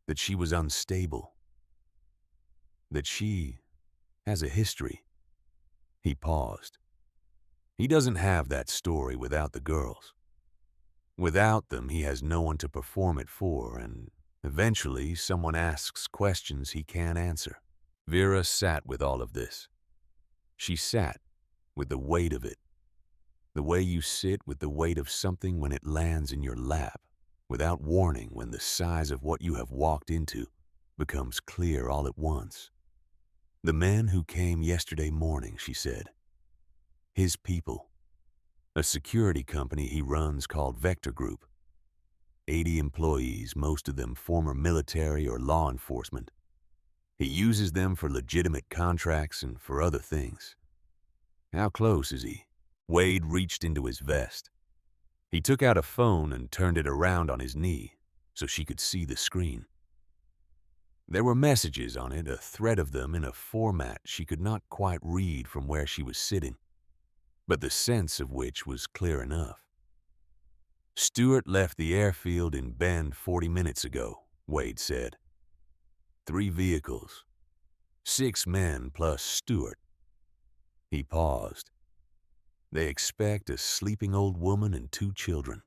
that she was unstable, that she has a history." He paused. "He doesn't have that story without the girls. Without them, he has no one to perform it for, and eventually someone asks questions he can't answer." Vera sat with all of this. She sat with the weight of it, the way you sit with the weight of something when it lands in your lap, without warning, when the size of what you have walked into becomes clear all at once. The man who came yesterday morning, she said. His people. A security company he runs called Vector Group. 80 employees, most of them former military or law enforcement. He uses them for legitimate contracts and for other things. How close is he? Wade reached into his vest. He took out a phone and turned it around on his knee so she could see the screen. There were messages on it, a thread of them in a format she could not quite read from where she was sitting, but the sense of which was clear enough. Stewart left the airfield in Bend 40 minutes ago, Wade said. 3 vehicles. 6 men plus Stewart. He paused. They expect a sleeping old woman and 2 children.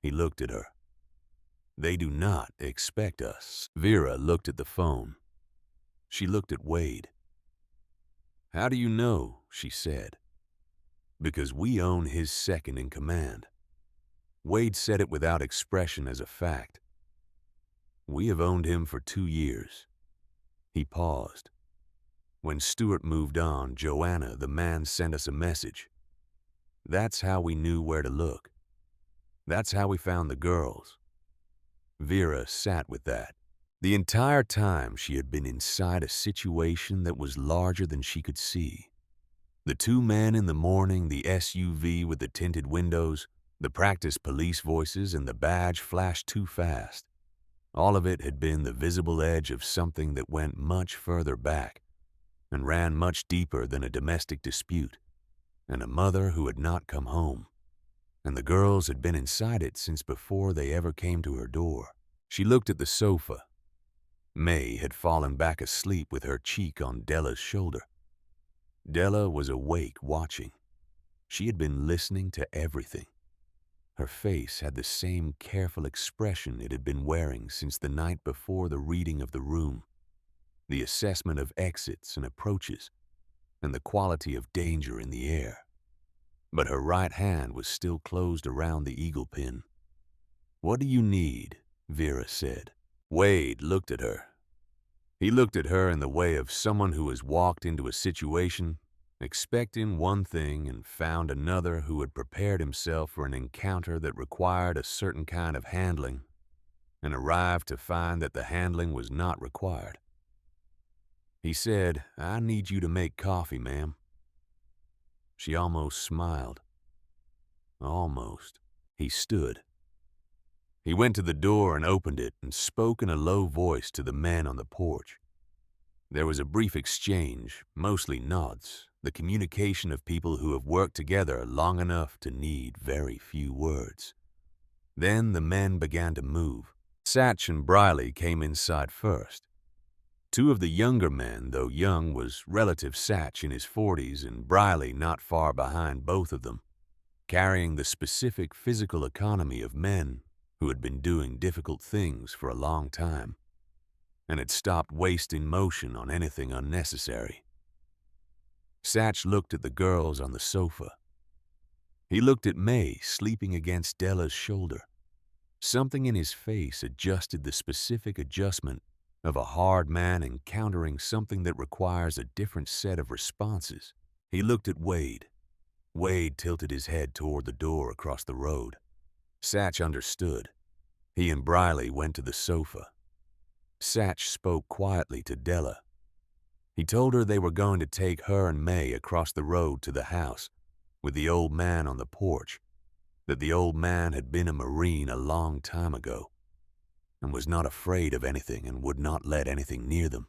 He looked at her. They do not expect us. Vera looked at the phone. She looked at Wade. How do you know? She said. Because we own his second in command. Wade said it without expression as a fact. We have owned him for 2 years. He paused. When Stewart moved on, Joanna, the man, sent us a message. That's how we knew where to look. That's how we found the girls. Vera sat with that. The entire time she had been inside a situation that was larger than she could see. The 2 men in the morning, the SUV with the tinted windows, the practice police voices, and the badge flashed too fast. All of it had been the visible edge of something that went much further back and ran much deeper than a domestic dispute, and a mother who had not come home. And the girls had been inside it since before they ever came to her door. She looked at the sofa. May had fallen back asleep with her cheek on Della's shoulder. Della was awake, watching. She had been listening to everything. Her face had the same careful expression it had been wearing since the night before the reading of the room, the assessment of exits and approaches, and the quality of danger in the air. But her right hand was still closed around the eagle pin. What do you need? Vera said. Wade looked at her. He looked at her in the way of someone who has walked into a situation expecting one thing and found another, who had prepared himself for an encounter that required a certain kind of handling and arrived to find that the handling was not required. He said, I need you to make coffee, ma'am. She almost smiled. Almost. He stood. He went to the door and opened it and spoke in a low voice to the men on the porch. There was a brief exchange, mostly nods, the communication of people who have worked together long enough to need very few words. Then the men began to move. Satch and Briley came inside first. 2 of the younger men, though young, was relative Satch in his 40s and Briley not far behind both of them, carrying the specific physical economy of men who had been doing difficult things for a long time and had stopped wasting motion on anything unnecessary. Satch looked at the girls on the sofa. He looked at May sleeping against Della's shoulder. Something in his face adjusted the specific adjustment of a hard man encountering something that requires a different set of responses. He looked at Wade. Wade tilted his head toward the door across the road. Satch understood. He and Briley went to the sofa. Satch spoke quietly to Della. He told her they were going to take her and May across the road to the house with the old man on the porch, that the old man had been a Marine a long time ago and was not afraid of anything and would not let anything near them,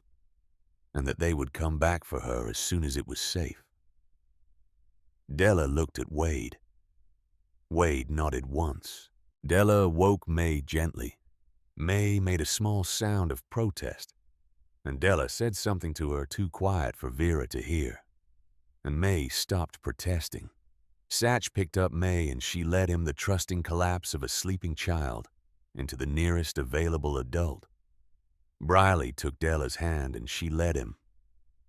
and that they would come back for her as soon as it was safe. Della looked at Wade. Wade nodded once. Della woke May gently. May made a small sound of protest, and Della said something to her too quiet for Vera to hear, and May stopped protesting. Satch picked up May and she led him the trusting collapse of a sleeping child into the nearest available adult. Briley took Della's hand and she led him.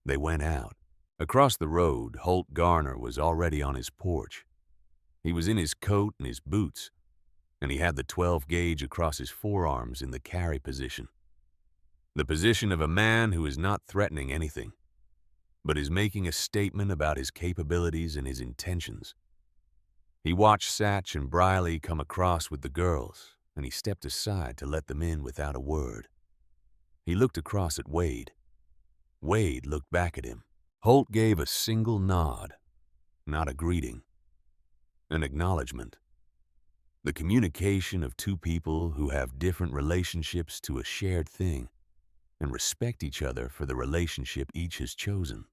They went out. Across the road, Holt Garner was already on his porch. He was in his coat and his boots, and he had the 12 gauge across his forearms in the carry position. The position of a man who is not threatening anything, but is making a statement about his capabilities and his intentions. He watched Satch and Briley come across with the girls, and he stepped aside to let them in without a word. He looked across at Wade. Wade looked back at him. Holt gave a single nod, not a greeting, an acknowledgement. The communication of two people who have different relationships to a shared thing and respect each other for the relationship each has chosen.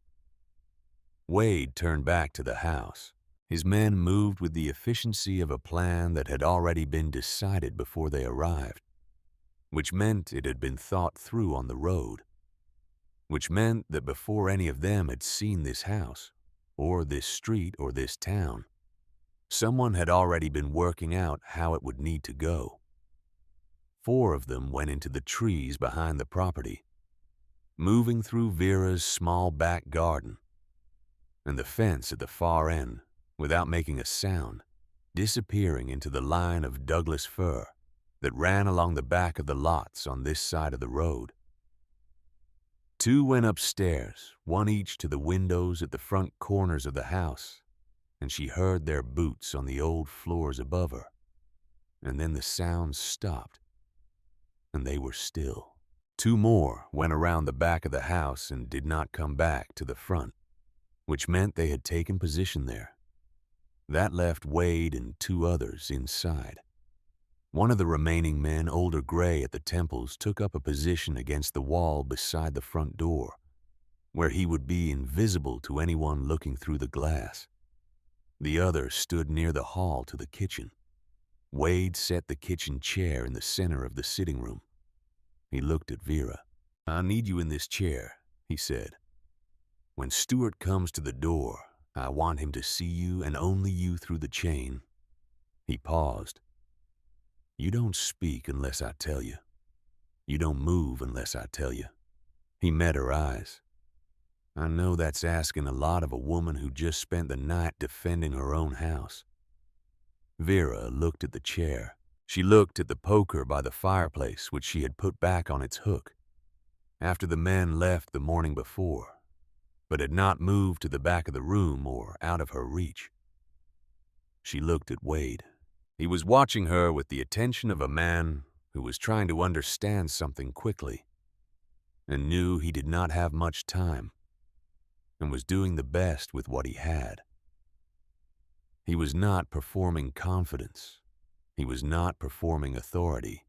Wade turned back to the house. His men moved with the efficiency of a plan that had already been decided before they arrived, which meant it had been thought through on the road, which meant that before any of them had seen this house, or this street, or this town, someone had already been working out how it would need to go. 4 of them went into the trees behind the property, moving through Vera's small back garden, and the fence at the far end, without making a sound, disappearing into the line of Douglas fir that ran along the back of the lots on this side of the road. 2 went upstairs, 1 each to the windows at the front corners of the house, and she heard their boots on the old floors above her. And then the sounds stopped, and they were still. 2 more went around the back of the house and did not come back to the front, which meant they had taken position there. That left Wade and 2 others inside. One of the remaining men, older gray at the temples, took up a position against the wall beside the front door, where he would be invisible to anyone looking through the glass. The other stood near the hall to the kitchen. Wade set the kitchen chair in the center of the sitting room. He looked at Vera. "I need you in this chair," he said. "When Stewart comes to the door, I want him to see you and only you through the chain." He paused. "You don't speak unless I tell you. You don't move unless I tell you." He met her eyes. "I know that's asking a lot of a woman who just spent the night defending her own house." Vera looked at the chair. She looked at the poker by the fireplace, which she had put back on its hook after the men left the morning before, but had not moved to the back of the room or out of her reach. She looked at Wade. He was watching her with the attention of a man who was trying to understand something quickly and knew he did not have much time and was doing the best with what he had. He was not performing confidence. He was not performing authority.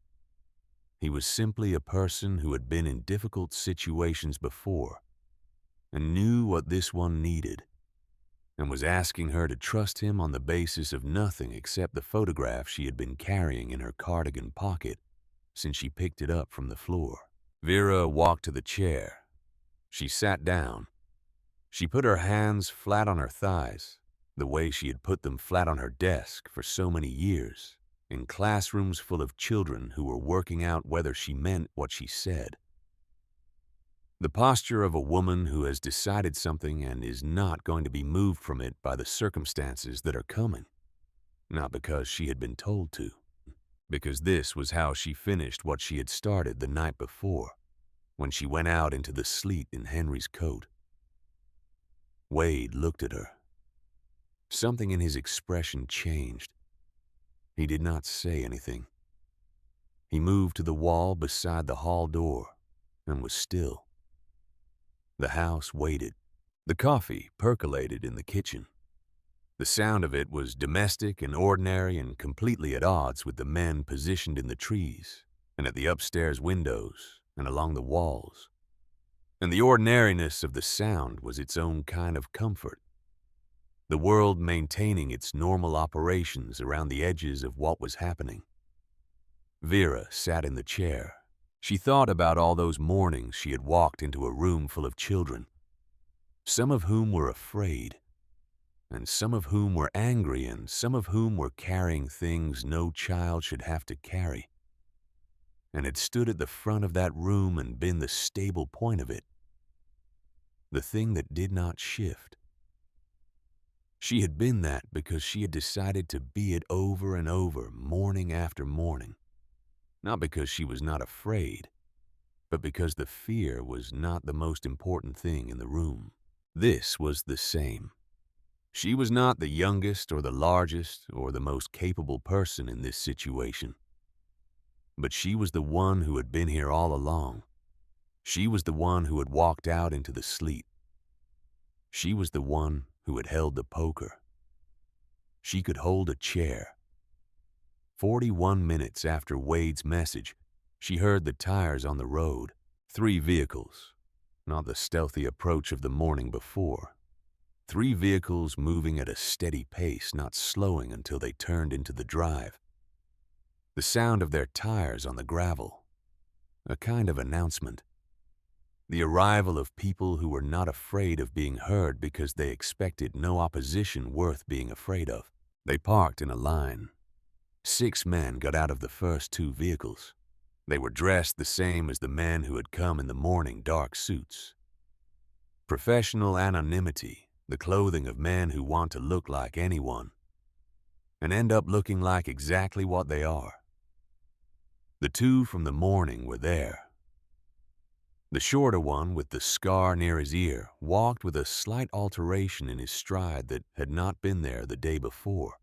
He was simply a person who had been in difficult situations before and knew what this one needed, and was asking her to trust him on the basis of nothing except the photograph she had been carrying in her cardigan pocket since she picked it up from the floor. Vera walked to the chair. She sat down. She put her hands flat on her thighs, the way she had put them flat on her desk for so many years, in classrooms full of children who were working out whether she meant what she said. The posture of a woman who has decided something and is not going to be moved from it by the circumstances that are coming, not because she had been told to, because this was how she finished what she had started the night before, when she went out into the sleet in Henry's coat. Wade looked at her. Something in his expression changed. He did not say anything. He moved to the wall beside the hall door and was still. The house waited. The coffee percolated in the kitchen. The sound of it was domestic and ordinary and completely at odds with the men positioned in the trees and at the upstairs windows and along the walls. And the ordinariness of the sound was its own kind of comfort. The world maintaining its normal operations around the edges of what was happening. Vera sat in the chair. She thought about all those mornings she had walked into a room full of children, some of whom were afraid, and some of whom were angry, and some of whom were carrying things no child should have to carry, and had stood at the front of that room and been the stable point of it, the thing that did not shift. She had been that because she had decided to be it over and over, morning after morning, not because she was not afraid, but because the fear was not the most important thing in the room. This was the same. She was not the youngest or the largest or the most capable person in this situation, but she was the one who had been here all along. She was the one who had walked out into the sleet. She was the one who had held the poker. She could hold a chair. 41 minutes after Wade's message, she heard the tires on the road. 3 vehicles, not the stealthy approach of the morning before. 3 vehicles moving at a steady pace, not slowing until they turned into the drive. The sound of their tires on the gravel, a kind of announcement. The arrival of people who were not afraid of being heard because they expected no opposition worth being afraid of. They parked in a line. 6 men got out of the first 2 vehicles. They were dressed the same as the men who had come in the morning dark suits. Professional anonymity, the clothing of men who want to look like anyone and end up looking like exactly what they are. The 2 from the morning were there. The shorter one, with the scar near his ear, walked with a slight alteration in his stride that had not been there the day before.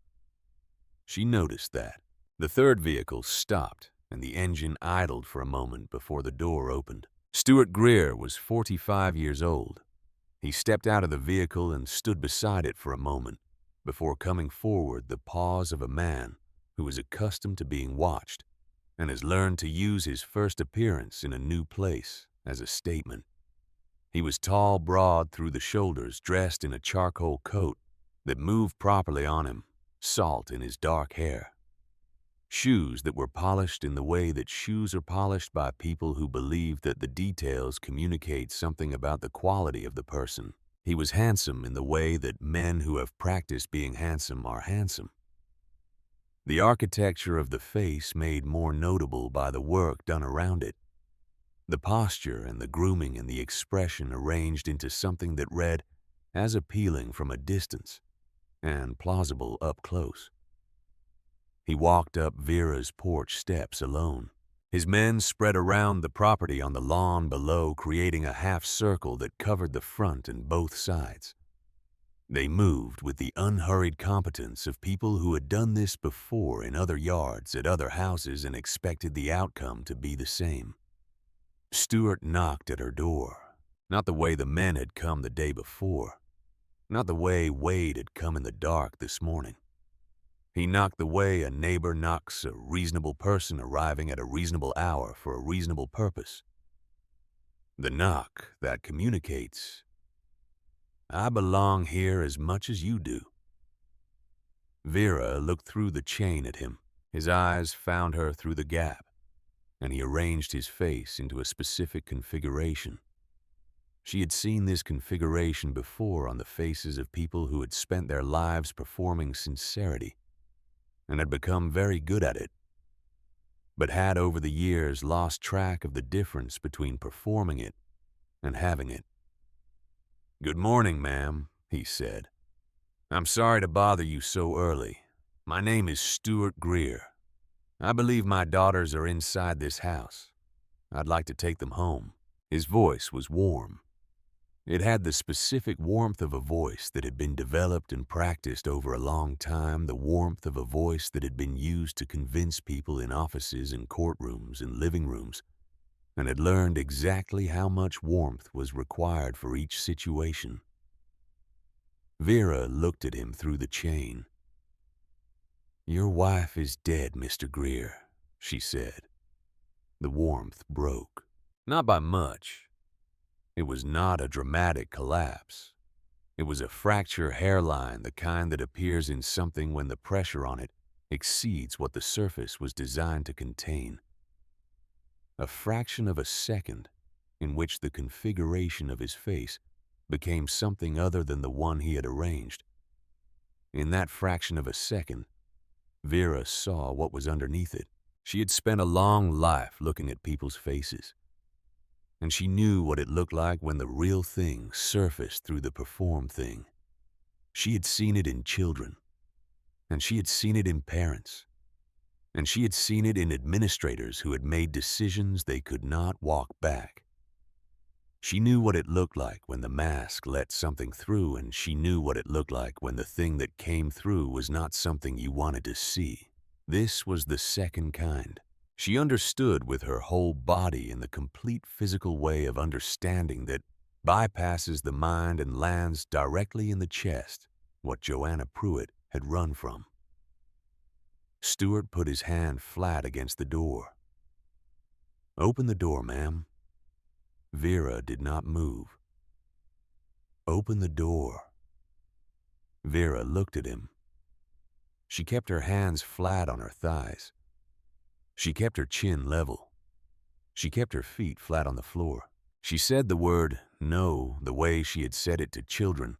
She noticed that. The 3rd vehicle stopped, and the engine idled for a moment before the door opened. Stuart Greer was 45 years old. He stepped out of the vehicle and stood beside it for a moment, before coming forward, the pause of a man who is accustomed to being watched and has learned to use his first appearance in a new place as a statement. He was tall, broad through the shoulders, dressed in a charcoal coat that moved properly on him, salt in his dark hair. Shoes that were polished in the way that shoes are polished by people who believe that the details communicate something about the quality of the person. He was handsome in the way that men who have practiced being handsome are handsome. The architecture of the face made more notable by the work done around it. The posture and the grooming and the expression arranged into something that read as appealing from a distance and plausible up close. He walked up Vera's porch steps alone. His men spread around the property on the lawn below, creating a half circle that covered the front and both sides. They moved with the unhurried competence of people who had done this before in other yards at other houses and expected the outcome to be the same. Stuart knocked at her door, not the way the men had come the day before, not the way Wade had come in the dark this morning. He knocked the way a neighbor knocks a reasonable person arriving at a reasonable hour for a reasonable purpose. The knock that communicates, "I belong here as much as you do." Vera looked through the chain at him. His eyes found her through the gap, and he arranged his face into a specific configuration. She had seen this configuration before on the faces of people who had spent their lives performing sincerity and had become very good at it, but had over the years lost track of the difference between performing it and having it. "Good morning, ma'am," he said. "I'm sorry to bother you so early. My name is Stuart Greer. I believe my daughters are inside this house. I'd like to take them home." His voice was warm. It had the specific warmth of a voice that had been developed and practiced over a long time, the warmth of a voice that had been used to convince people in offices and courtrooms and living rooms, and had learned exactly how much warmth was required for each situation. Vera looked at him through the chain. "Your wife is dead, Mr. Greer," she said. The warmth broke. Not by much. It was not a dramatic collapse. It was a fracture hairline, the kind that appears in something when the pressure on it exceeds what the surface was designed to contain. A fraction of a second in which the configuration of his face became something other than the one he had arranged. In that fraction of a second, Vera saw what was underneath it. She had spent a long life looking at people's faces, and she knew what it looked like when the real thing surfaced through the performed thing. She had seen it in children, and she had seen it in parents. and she had seen it in administrators who had made decisions they could not walk back. She knew what it looked like when the mask let something through, and she knew what it looked like when the thing that came through was not something you wanted to see. This was the second kind. She understood with her whole body in the complete physical way of understanding that bypasses the mind and lands directly in the chest, what Joanna Pruitt had run from. Stewart put his hand flat against the door. "Open the door, ma'am." Vera did not move. "Open the door." Vera looked at him. She kept her hands flat on her thighs. She kept her chin level. She kept her feet flat on the floor. She said the word no the way she had said it to children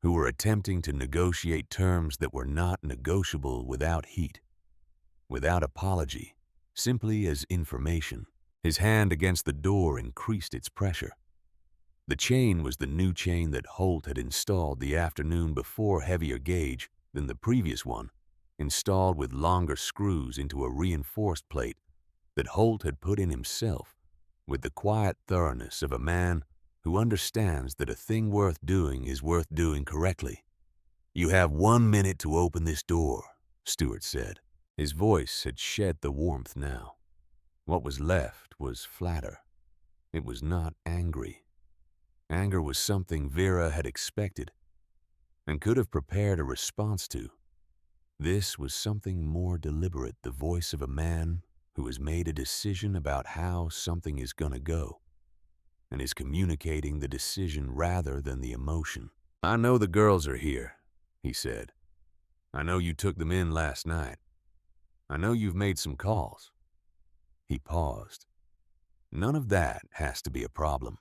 who were attempting to negotiate terms that were not negotiable, without heat, without apology, simply as information. His hand against the door increased its pressure. The chain was the new chain that Holt had installed the afternoon before, heavier gauge than the previous one, installed with longer screws into a reinforced plate that Holt had put in himself, with the quiet thoroughness of a man who understands that a thing worth doing is worth doing correctly. "You have 1 minute to open this door," Stewart said. His voice had shed the warmth now. What was left was flatter. It was not angry. Anger was something Vera had expected and could have prepared a response to. This was something more deliberate, the voice of a man who has made a decision about how something is gonna go and is communicating the decision rather than the emotion. "I know the girls are here," he said. "I know you took them in last night. I know you've made some calls." He paused. "None of that has to be a problem.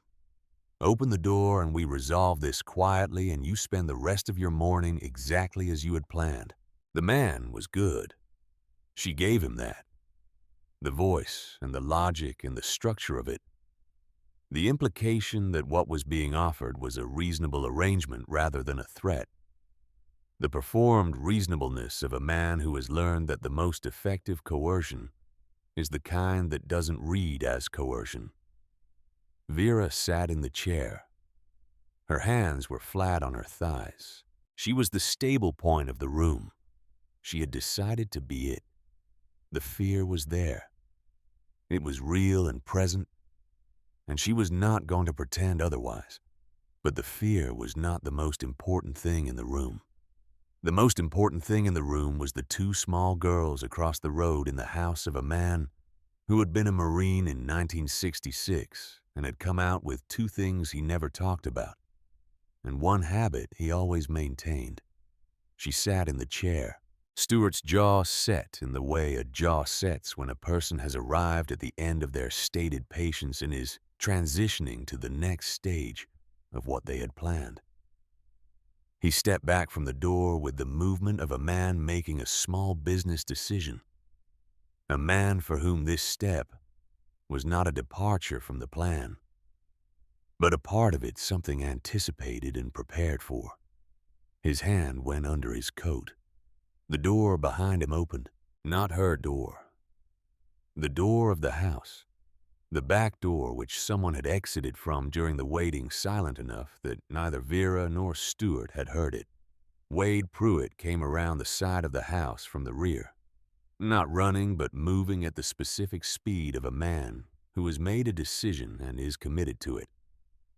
Open the door and we resolve this quietly, and you spend the rest of your morning exactly as you had planned." The man was good. She gave him that. The voice and the logic and the structure of it. The implication that what was being offered was a reasonable arrangement rather than a threat. The performed reasonableness of a man who has learned that the most effective coercion is the kind that doesn't read as coercion. Vera sat in the chair. Her hands were flat on her thighs. She was the stable point of the room. She had decided to be it. The fear was there. It was real and present, and she was not going to pretend otherwise. But the fear was not the most important thing in the room. The most important thing in the room was the two small girls across the road in the house of a man who had been a Marine in 1966 and had come out with two things he never talked about, and one habit he always maintained. She sat in the chair. Stewart's jaw set in the way a jaw sets when a person has arrived at the end of their stated patience and is transitioning to the next stage of what they had planned. He stepped back from the door with the movement of a man making a small business decision. A man for whom this step was not a departure from the plan, but a part of it, something anticipated and prepared for. His hand went under his coat. The door behind him opened. Not her door. The door of the house. The back door which someone had exited from during the waiting, silent enough that neither Vera nor Stewart had heard it. Wade Pruitt came around the side of the house from the rear, not running but moving at the specific speed of a man who has made a decision and is committed to it.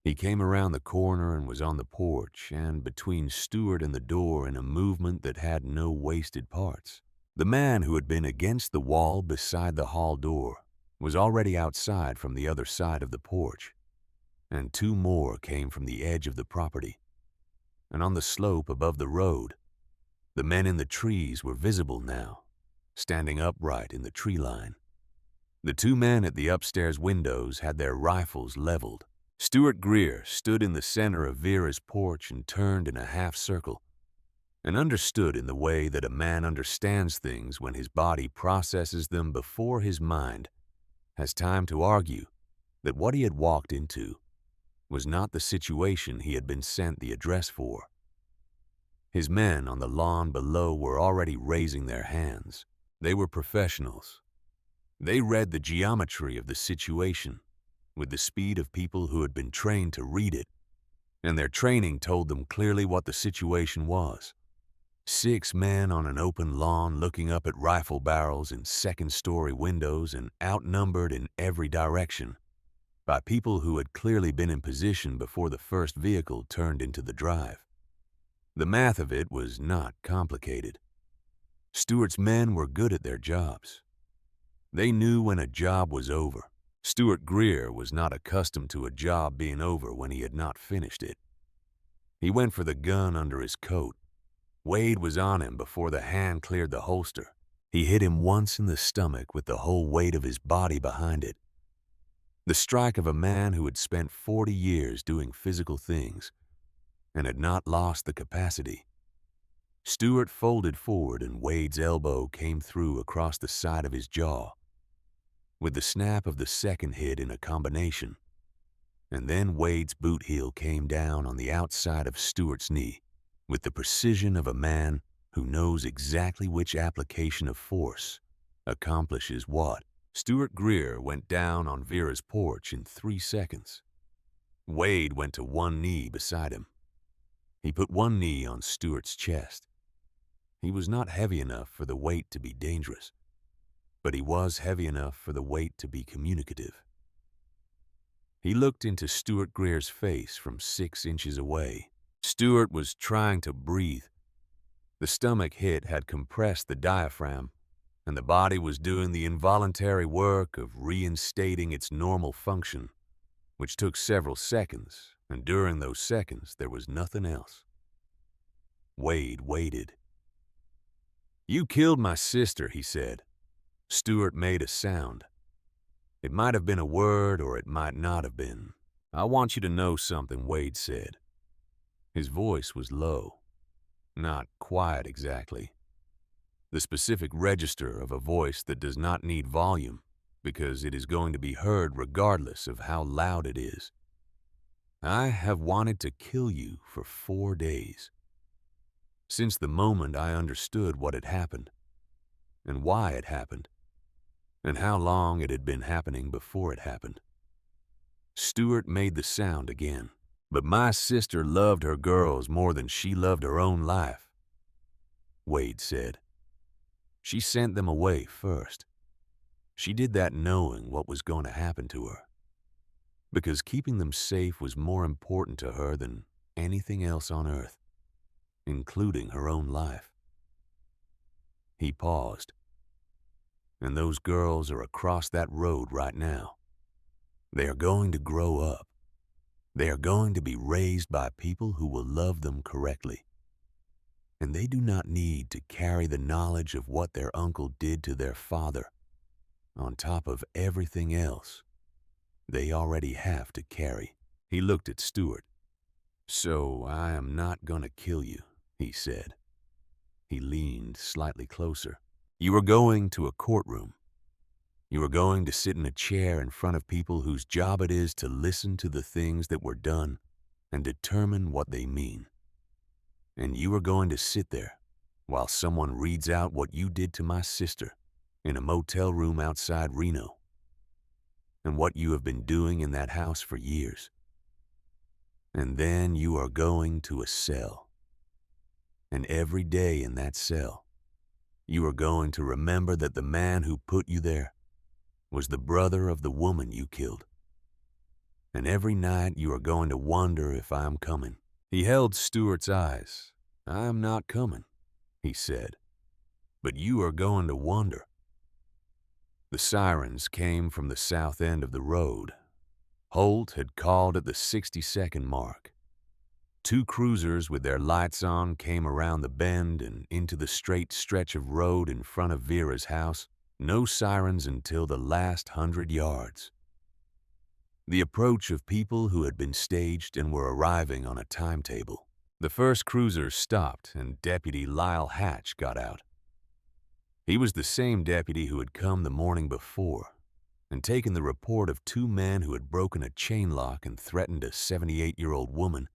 He came around the corner and was on the porch and between Stewart and the door in a movement that had no wasted parts. The man who had been against the wall beside the hall door was already outside from the other side of the porch, and two more came from the edge of the property. And on the slope above the road, the men in the trees were visible now, standing upright in the tree line. The two men at the upstairs windows had their rifles leveled. Stewart Greer stood in the center of Vera's porch and turned in a half circle, and understood in the way that a man understands things when his body processes them before his mind has time to argue that what he had walked into was not the situation he had been sent the address for. His men on the lawn below were already raising their hands. They were professionals. They read the geometry of the situation with the speed of people who had been trained to read it, and their training told them clearly what the situation was. 6 men on an open lawn looking up at rifle barrels in second-story windows and outnumbered in every direction by people who had clearly been in position before the first vehicle turned into the drive. The math of it was not complicated. Stewart's men were good at their jobs. They knew when a job was over. Stuart Greer was not accustomed to a job being over when he had not finished it. He went for the gun under his coat. Wade was on him before the hand cleared the holster. He hit him once in the stomach with the whole weight of his body behind it. The strike of a man who had spent 40 years doing physical things and had not lost the capacity. Stuart folded forward and Wade's elbow came through across the side of his jaw, with the snap of the second hit in a combination, and then Wade's boot heel came down on the outside of Stuart's knee with the precision of a man who knows exactly which application of force accomplishes what. Stuart Greer went down on Vera's porch in 3 seconds. Wade went to one knee beside him. He put one knee on Stuart's chest. He was not heavy enough for the weight to be dangerous, but he was heavy enough for the weight to be communicative. He looked into Stuart Greer's face from 6 inches away. Stuart was trying to breathe. The stomach hit had compressed the diaphragm, and the body was doing the involuntary work of reinstating its normal function, which took several seconds, and during those seconds there was nothing else. Wade waited. "You killed my sister," he said. Stuart made a sound. It might have been a word or it might not have been. "I want you to know something," Wade said. His voice was low, not quiet exactly. The specific register of a voice that does not need volume because it is going to be heard regardless of how loud it is. "I have wanted to kill you for 4 days. Since the moment I understood what had happened, and why it happened, and how long it had been happening before it happened." Stuart made the sound again. "But my sister loved her girls more than she loved her own life," Wade said. "She sent them away first. She did that knowing what was going to happen to her, because keeping them safe was more important to her than anything else on earth, including her own life." He paused. "And those girls are across that road right now. They are going to grow up. They are going to be raised by people who will love them correctly. And they do not need to carry the knowledge of what their uncle did to their father on top of everything else they already have to carry." He looked at Stuart. "So I am not going to kill you," he said. He leaned slightly closer. "You are going to a courtroom. You are going to sit in a chair in front of people whose job it is to listen to the things that were done and determine what they mean. And you are going to sit there while someone reads out what you did to my sister in a motel room outside Reno, and what you have been doing in that house for years. And then you are going to a cell. And every day in that cell, you are going to remember that the man who put you there was the brother of the woman you killed. And every night you are going to wonder if I am coming." He held Stuart's eyes. "I am not coming," he said, "but you are going to wonder." The sirens came from the south end of the road. Holt had called at the 60-second mark. 2 cruisers with their lights on came around the bend and into the straight stretch of road in front of Vera's house. No sirens until the last 100 yards. The approach of people who had been staged and were arriving on a timetable. The first cruiser stopped and Deputy Lyle Hatch got out. He was the same deputy who had come the morning before and taken the report of 2 men who had broken a chain lock and threatened a 78-year-old woman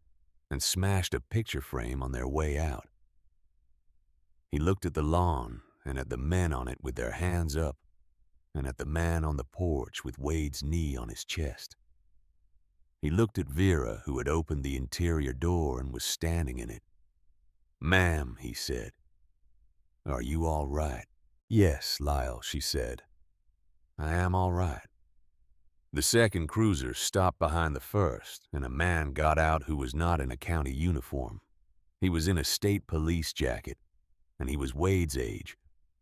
and smashed a picture frame on their way out. He looked at the lawn and at the men on it with their hands up, and at the man on the porch with Wade's knee on his chest. He looked at Vera, who had opened the interior door and was standing in it. "Ma'am," he said, "are you all right?" "Yes, Lyle," she said. "I am all right." The second cruiser stopped behind the first, and a man got out who was not in a county uniform. He was in a state police jacket, and he was Wade's age,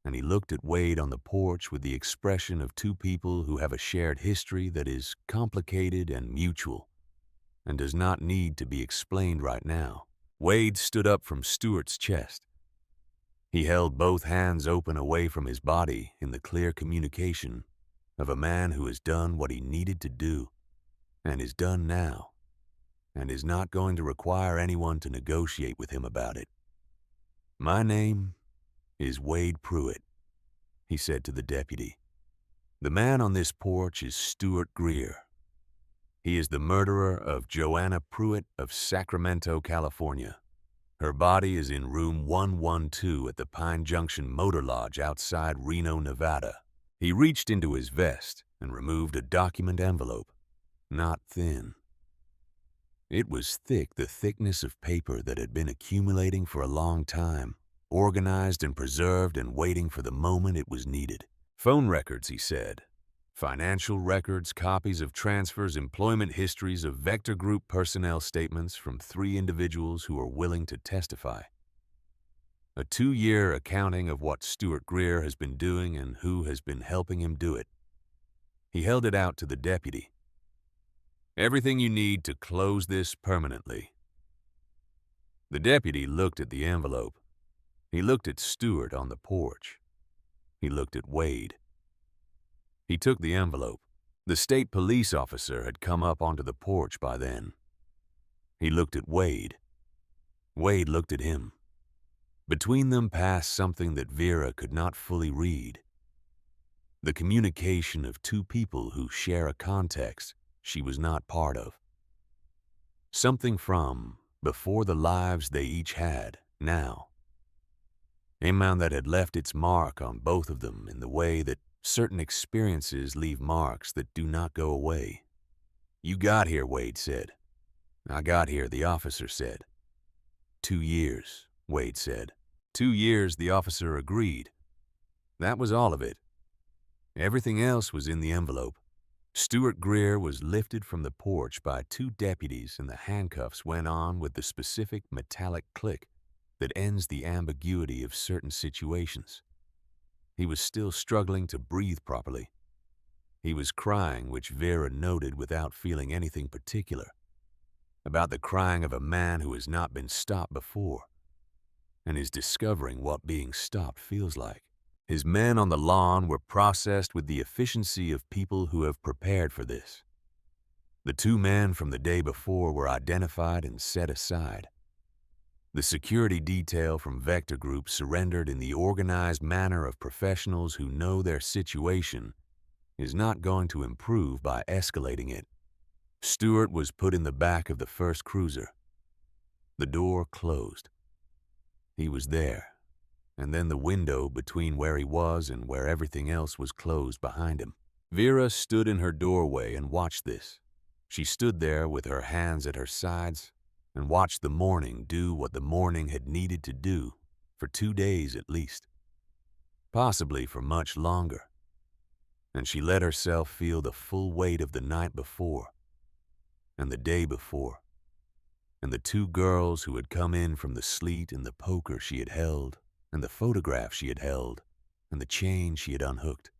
and he looked at Wade on the porch with the expression of two people who have a shared history that is complicated and mutual, and does not need to be explained right now. Wade stood up from Stewart's chest. He held both hands open away from his body in the clear communication of a man who has done what he needed to do, and is done now, and is not going to require anyone to negotiate with him about it. "My name is Wade Pruitt," he said to the deputy. "The man on this porch is Stuart Greer. He is the murderer of Joanna Pruitt of Sacramento, California. Her body is in room 112 at the Pine Junction Motor Lodge outside Reno, Nevada." He reached into his vest and removed a document envelope, not thin. It was thick, the thickness of paper that had been accumulating for a long time, organized and preserved and waiting for the moment it was needed. "Phone records," he said. "Financial records, copies of transfers, employment histories of Vector Group personnel statements from 3 individuals who are willing to testify. A 2-year accounting of what Stuart Greer has been doing and who has been helping him do it." He held it out to the deputy. "Everything you need to close this permanently." The deputy looked at the envelope. He looked at Stuart on the porch. He looked at Wade. He took the envelope. The state police officer had come up onto the porch by then. He looked at Wade. Wade looked at him. Between them passed something that Vera could not fully read. The communication of two people who share a context she was not part of. Something from before the lives they each had now. A man that had left its mark on both of them in the way that certain experiences leave marks that do not go away. "You got here," Wade said. "I got here," the officer said. 2 years, Wade said. 2 years, the officer agreed. That was all of it. Everything else was in the envelope. Stuart Greer was lifted from the porch by 2 deputies, and the handcuffs went on with the specific metallic click that ends the ambiguity of certain situations. He was still struggling to breathe properly. He was crying, which Vera noted without feeling anything particular, about the crying of a man who has not been stopped before and is discovering what being stopped feels like. His men on the lawn were processed with the efficiency of people who have prepared for this. The 2 men from the day before were identified and set aside. The security detail from Vector Group surrendered in the organized manner of professionals who know their situation is not going to improve by escalating it. Stuart was put in the back of the first cruiser. The door closed. He was there, and then the window between where he was and where everything else was closed behind him. Vera stood in her doorway and watched this. She stood there with her hands at her sides and watched the morning do what the morning had needed to do for 2 days at least, possibly for much longer. And she let herself feel the full weight of the night before and the day before, and the 2 girls who had come in from the sleet, and the poker she had held, and the photograph she had held, and the chain she had unhooked.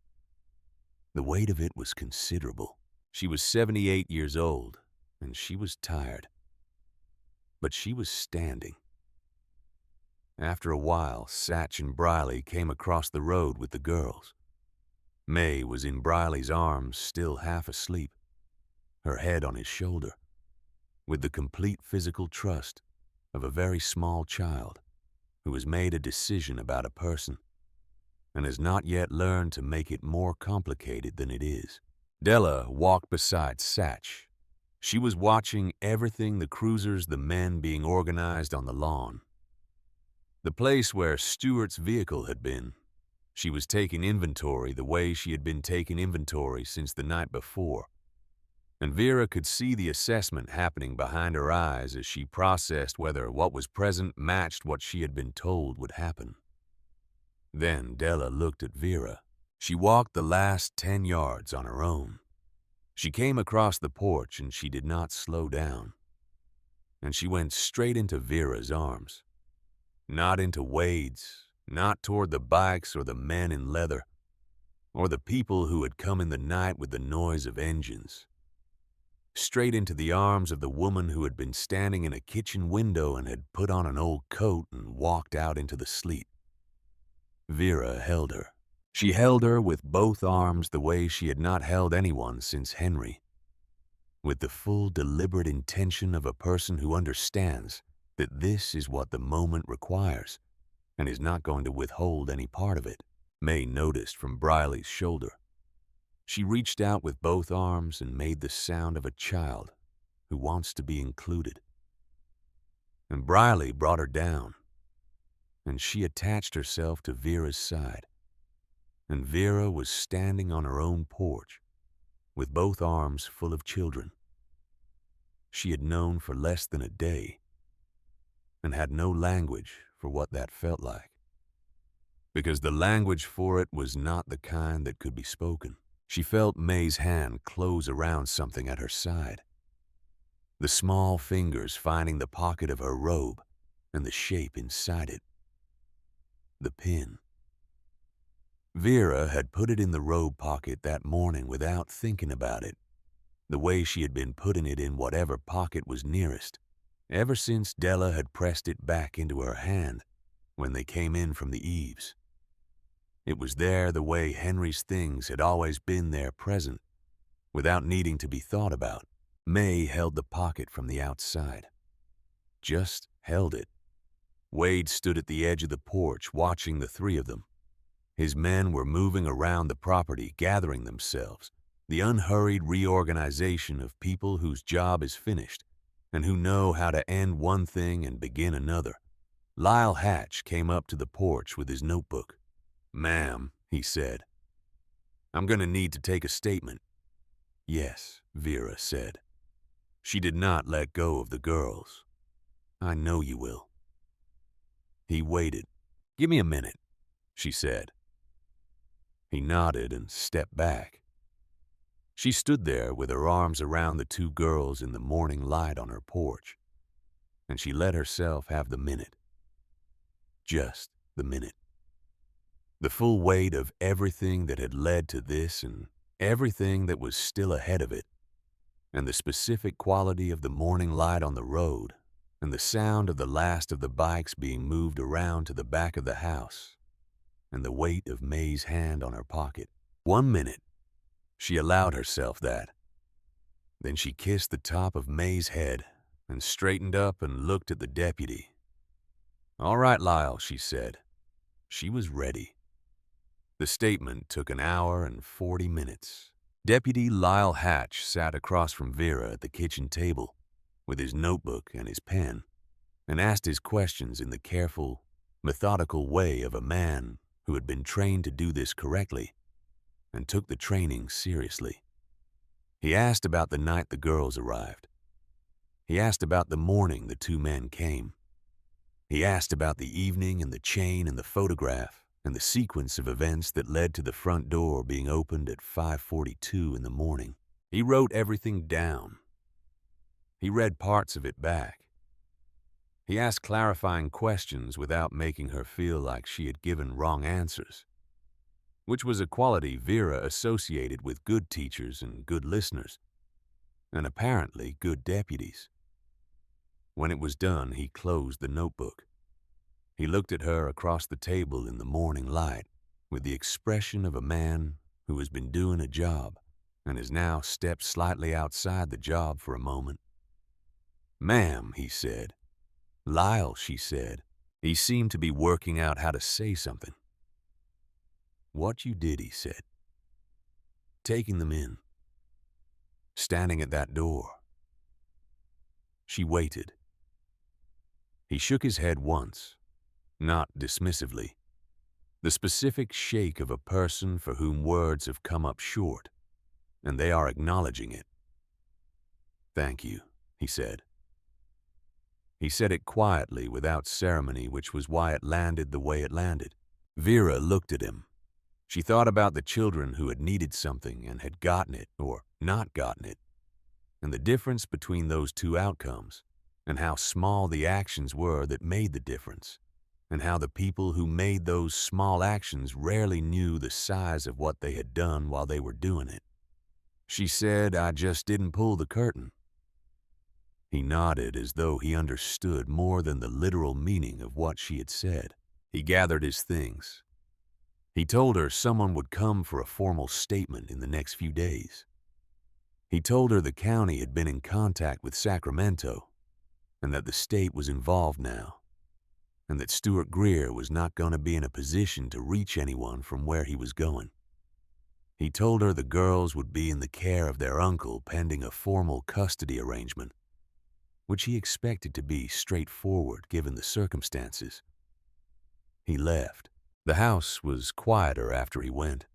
The weight of it was considerable. She was 78 years old, and she was tired. But she was standing. After a while, Satch and Briley came across the road with the girls. May was in Briley's arms, still half asleep, her head on his shoulder, with the complete physical trust of a very small child who has made a decision about a person and has not yet learned to make it more complicated than it is. Della walked beside Satch. She was watching everything, the cruisers, the men being organized on the lawn. The place where Stuart's vehicle had been, She was taking inventory the way she had been taking inventory since the night before, and Vera could see the assessment happening behind her eyes as she processed whether what was present matched what she had been told would happen. Then Della looked at Vera. She walked the last 10 yards on her own. She came across the porch and she did not slow down. And she went straight into Vera's arms. Not into Wade's, not toward the bikes or the men in leather, or the people who had come in the night with the noise of engines. Straight into the arms of the woman who had been standing in a kitchen window and had put on an old coat and walked out into the sleet. Vera held her. She held her with both arms the way she had not held anyone since Henry, with the full deliberate intention of a person who understands that this is what the moment requires and is not going to withhold any part of it. May noticed from Briley's shoulder. She reached out with both arms and made the sound of a child who wants to be included. And Briley brought her down, and she attached herself to Vera's side. And Vera was standing on her own porch with both arms full of children. She had known for less than a day and had no language for what that felt like, because the language for it was not the kind that could be spoken. She felt May's hand close around something at her side, the small fingers finding the pocket of her robe and the shape inside it. The pin. Vera had put it in the robe pocket that morning without thinking about it, the way she had been putting it in whatever pocket was nearest, ever since Della had pressed it back into her hand when they came in from the eaves. It was there the way Henry's things had always been there present, without needing to be thought about. May held the pocket from the outside. Just held it. Wade stood at the edge of the porch watching the three of them. His men were moving around the property, gathering themselves, the unhurried reorganization of people whose job is finished and who know how to end one thing and begin another. Lyle Hatch came up to the porch with his notebook. "Ma'am," he said, "I'm going to need to take a statement." "Yes," Vera said. She did not let go of the girls. "I know you will." He waited. "Give me a minute," she said. He nodded and stepped back. She stood there with her arms around the two girls in the morning light on her porch, and she let herself have the minute. Just the minute. The full weight of everything that had led to this and everything that was still ahead of it, and the specific quality of the morning light on the road, and the sound of the last of the bikes being moved around to the back of the house, and the weight of May's hand on her pocket. 1 minute. She allowed herself that. Then she kissed the top of May's head and straightened up and looked at the deputy. "All right, Lyle," she said. She was ready. The statement took 1 hour and 40 minutes. Deputy Lyle Hatch sat across from Vera at the kitchen table with his notebook and his pen and asked his questions in the careful, methodical way of a man who had been trained to do this correctly and took the training seriously. He asked about the night the girls arrived. He asked about the morning the two men came. He asked about the evening and the chain and the photograph and the sequence of events that led to the front door being opened at 5:42 in the morning. He wrote everything down. He read parts of it back. He asked clarifying questions without making her feel like she had given wrong answers, which was a quality Vera associated with good teachers and good listeners, and apparently good deputies. When it was done, he closed the notebook. He looked at her across the table in the morning light with the expression of a man who has been doing a job and has now stepped slightly outside the job for a moment. "Ma'am," he said. "Lyle," she said. He seemed to be working out how to say something. "What you did," he said. "Taking them in. Standing at that door." She waited. He shook his head once, not dismissively. The specific shake of a person for whom words have come up short, and they are acknowledging it. "Thank you," he said. He said it quietly, without ceremony, which was why it landed the way it landed. Vera looked at him. She thought about the children who had needed something and had gotten it or not gotten it, and the difference between those two outcomes, and how small the actions were that made the difference, and how the people who made those small actions rarely knew the size of what they had done while they were doing it. She said, "I just didn't pull the curtain." He nodded as though he understood more than the literal meaning of what she had said. He gathered his things. He told her someone would come for a formal statement in the next few days. He told her the county had been in contact with Sacramento, and that the state was involved now, and that Stuart Greer was not going to be in a position to reach anyone from where he was going. He told her the girls would be in the care of their uncle pending a formal custody arrangement, which he expected to be straightforward given the circumstances. He left. The house was quieter after he went.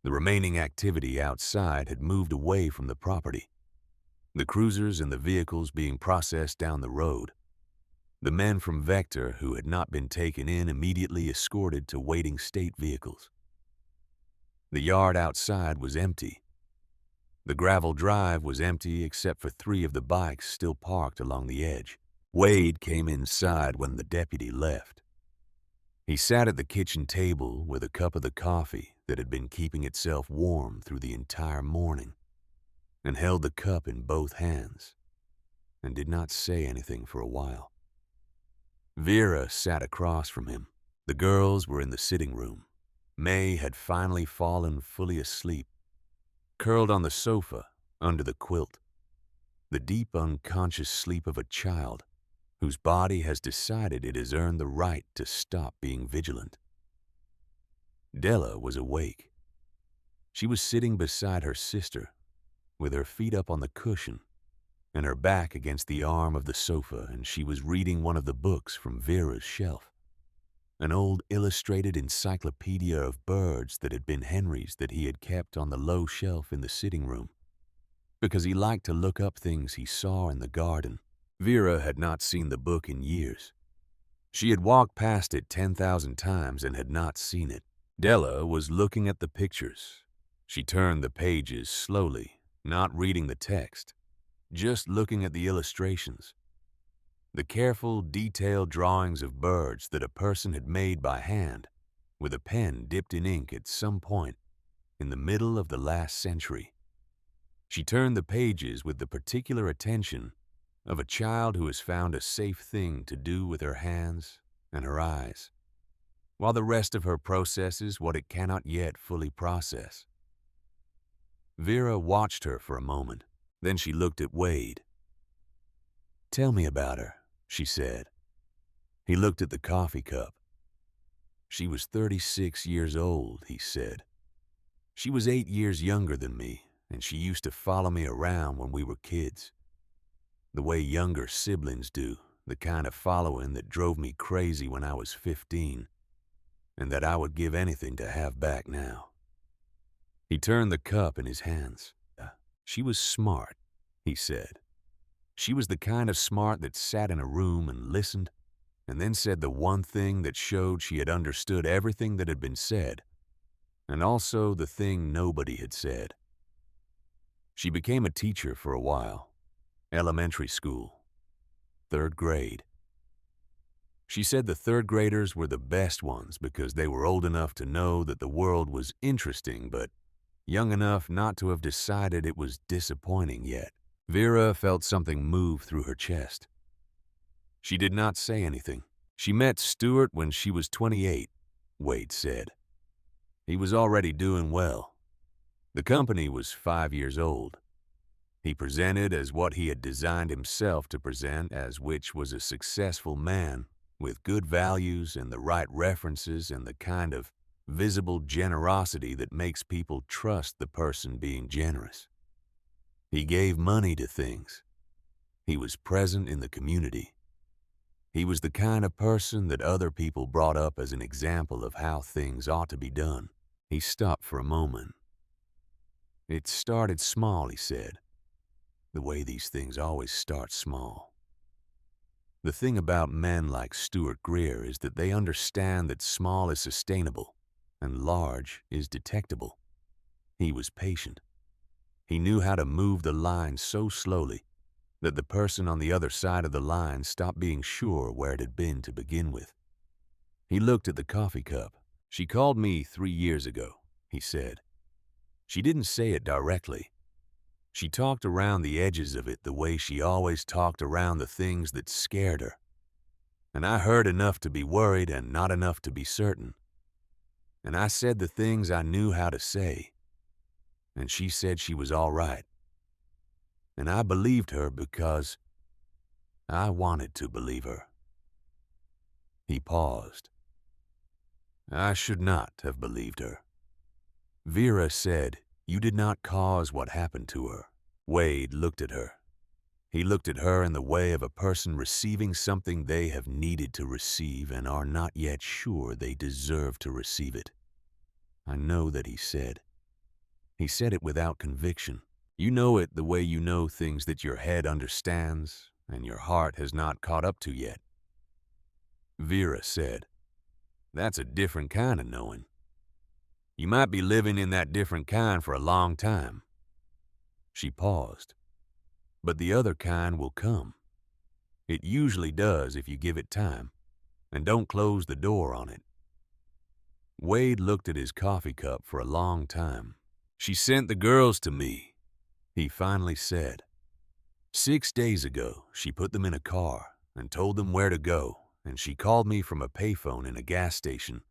The remaining activity outside had moved away from the property, the cruisers and the vehicles being processed down the road. The men from Vector who had not been taken in immediately escorted to waiting state vehicles. The yard outside was empty. The gravel drive was empty except for 3 of the bikes still parked along the edge. Wade came inside when the deputy left. He sat at the kitchen table with a cup of the coffee that had been keeping itself warm through the entire morning, and held the cup in both hands, and did not say anything for a while. Vera sat across from him. The girls were in the sitting room. May had finally fallen fully asleep, curled on the sofa under the quilt, the deep unconscious sleep of a child whose body has decided it has earned the right to stop being vigilant. Della was awake. She was sitting beside her sister, with her feet up on the cushion and her back against the arm of the sofa, and she was reading one of the books from Vera's shelf, an old illustrated encyclopedia of birds that had been Henry's that he had kept on the low shelf in the sitting room, because he liked to look up things he saw in the garden. Vera had not seen the book in years. She had walked past it 10,000 times and had not seen it. Della was looking at the pictures. She turned the pages slowly, not reading the text, just looking at the illustrations. The careful, detailed drawings of birds that a person had made by hand, with a pen dipped in ink at some point in the middle of the last century. She turned the pages with the particular attention of a child who has found a safe thing to do with her hands and her eyes, while the rest of her processes what it cannot yet fully process. Vera watched her for a moment. Then she looked at Wade. "Tell me about her," she said. He looked at the coffee cup. "She was 36 years old," he said. "She was 8 years younger than me, and she used to follow me around when we were kids. The way younger siblings do, the kind of following that drove me crazy when I was 15, and that I would give anything to have back now." He turned the cup in his hands. "She was smart," he said. "She was the kind of smart that sat in a room and listened, and then said the one thing that showed she had understood everything that had been said, and also the thing nobody had said. She became a teacher for a while, elementary school, 3rd grade. She said the 3rd graders were the best ones because they were old enough to know that the world was interesting, but young enough not to have decided it was disappointing yet." Vera felt something move through her chest. She did not say anything. "She met Stuart when she was 28, Wade said. He was already doing well. The company was 5 years old. He presented as what he had designed himself to present as, which was a successful man with good values and the right references and the kind of visible generosity that makes people trust the person being generous. He gave money to things. He was present in the community. He was the kind of person that other people brought up as an example of how things ought to be done. He stopped for a moment. It started small, he said, the way these things always start small. The thing about men like Stuart Greer is that they understand that small is sustainable and large is detectable. He was patient. He knew how to move the line so slowly that the person on the other side of the line stopped being sure where it had been to begin with. He looked at the coffee cup. "She called me 3 years ago," he said. "She didn't say it directly. She talked around the edges of it the way she always talked around the things that scared her. And I heard enough to be worried and not enough to be certain. And I said the things I knew how to say. And she said she was all right. And I believed her because I wanted to believe her." He paused. "I should not have believed her." Vera said, "You did not cause what happened to her." Wade looked at her. He looked at her in the way of a person receiving something they have needed to receive and are not yet sure they deserve to receive it. "I know that," he said. He said it without conviction. "You know it the way you know things that your head understands and your heart has not caught up to yet." Vera said, "That's a different kind of knowing. You might be living in that different kind for a long time." She paused. "But the other kind will come. It usually does if you give it time, and don't close the door on it." Wade looked at his coffee cup for a long time. "She sent the girls to me," he finally said. "6 days ago, she put them in a car and told them where to go, and she called me from a payphone in a gas station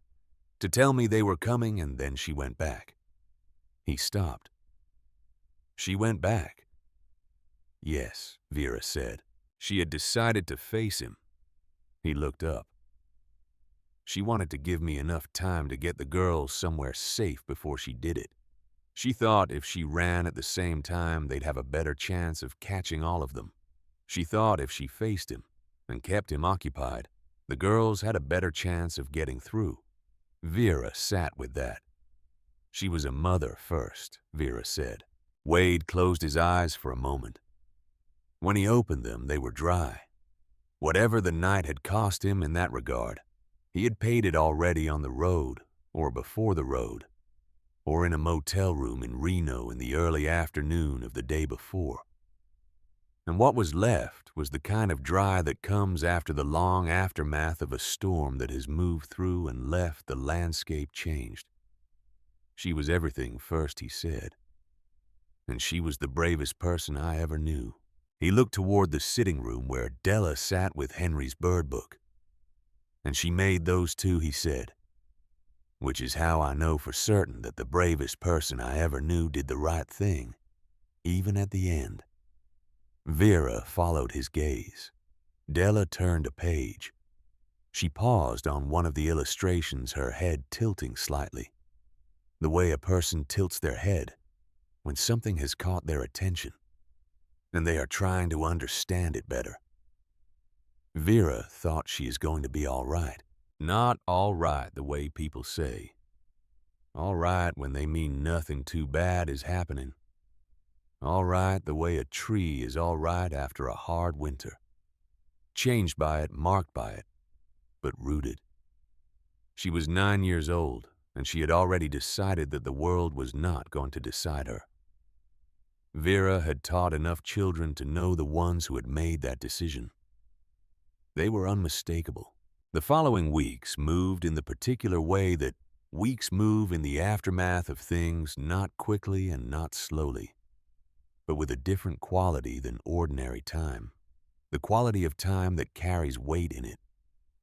to tell me they were coming, and then she went back." He stopped. "She went back?" "Yes," Vera said. She had decided to face him. He looked up. "She wanted to give me enough time to get the girls somewhere safe before she did it. She thought if she ran at the same time, they'd have a better chance of catching all of them. She thought if she faced him and kept him occupied, the girls had a better chance of getting through." Vera sat with that. "She was a mother first," Vera said. Wade closed his eyes for a moment. When he opened them, they were dry. Whatever the night had cost him in that regard, he had paid it already on the road, or before the road, or in a motel room in Reno in the early afternoon of the day before. And what was left was the kind of dry that comes after the long aftermath of a storm that has moved through and left the landscape changed. "She was everything first," he said. "And she was the bravest person I ever knew." He looked toward the sitting room where Della sat with Henry's bird book. "And she made those two," he said. "Which is how I know for certain that the bravest person I ever knew did the right thing, even at the end." Vera followed his gaze. Della turned a page. She paused on one of the illustrations, her head tilting slightly, the way a person tilts their head when something has caught their attention and they are trying to understand it better. Vera thought she is going to be all right. Not all right the way people say. All right when they mean nothing too bad is happening. All right the way a tree is all right after a hard winter. Changed by it, marked by it, but rooted. She was 9 years old, and she had already decided that the world was not going to decide her. Vera had taught enough children to know the ones who had made that decision. They were unmistakable. The following weeks moved in the particular way that weeks move in the aftermath of things, not quickly and not slowly, but with a different quality than ordinary time. The quality of time that carries weight in it,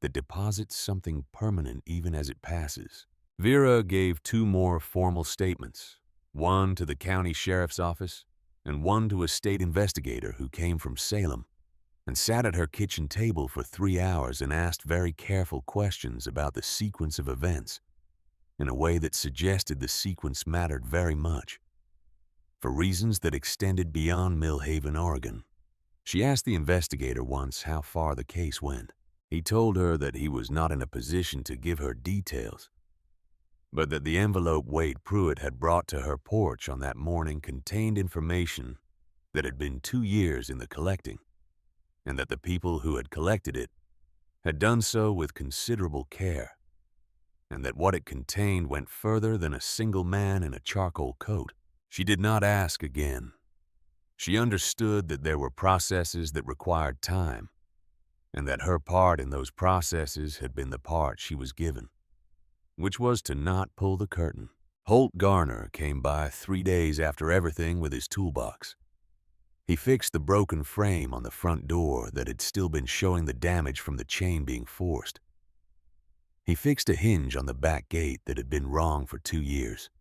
that deposits something permanent even as it passes. Vera gave 2 more formal statements, one to the county sheriff's office and one to a state investigator who came from Salem and sat at her kitchen table for 3 hours and asked very careful questions about the sequence of events in a way that suggested the sequence mattered very much, for reasons that extended beyond Millhaven, Oregon. She asked the investigator once how far the case went. He told her that he was not in a position to give her details, but that the envelope Wade Pruitt had brought to her porch on that morning contained information that had been 2 years in the collecting, and that the people who had collected it had done so with considerable care, and that what it contained went further than a single man in a charcoal coat. She did not ask again. She understood that there were processes that required time, and that her part in those processes had been the part she was given, which was to not pull the curtain. Holt Garner came by 3 days after everything with his toolbox. He fixed the broken frame on the front door that had still been showing the damage from the chain being forced. He fixed a hinge on the back gate that had been wrong for 2 years.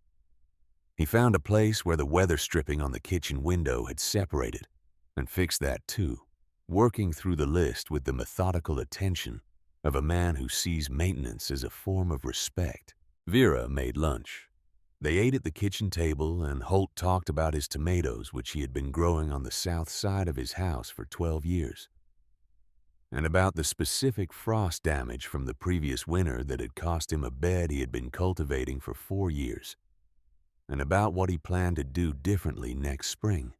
He found a place where the weather stripping on the kitchen window had separated, and fixed that too, working through the list with the methodical attention of a man who sees maintenance as a form of respect. Vera made lunch. They ate at the kitchen table, and Holt talked about his tomatoes, which he had been growing on the south side of his house for 12 years, and about the specific frost damage from the previous winter that had cost him a bed he had been cultivating for 4 years, and about what he planned to do differently next spring.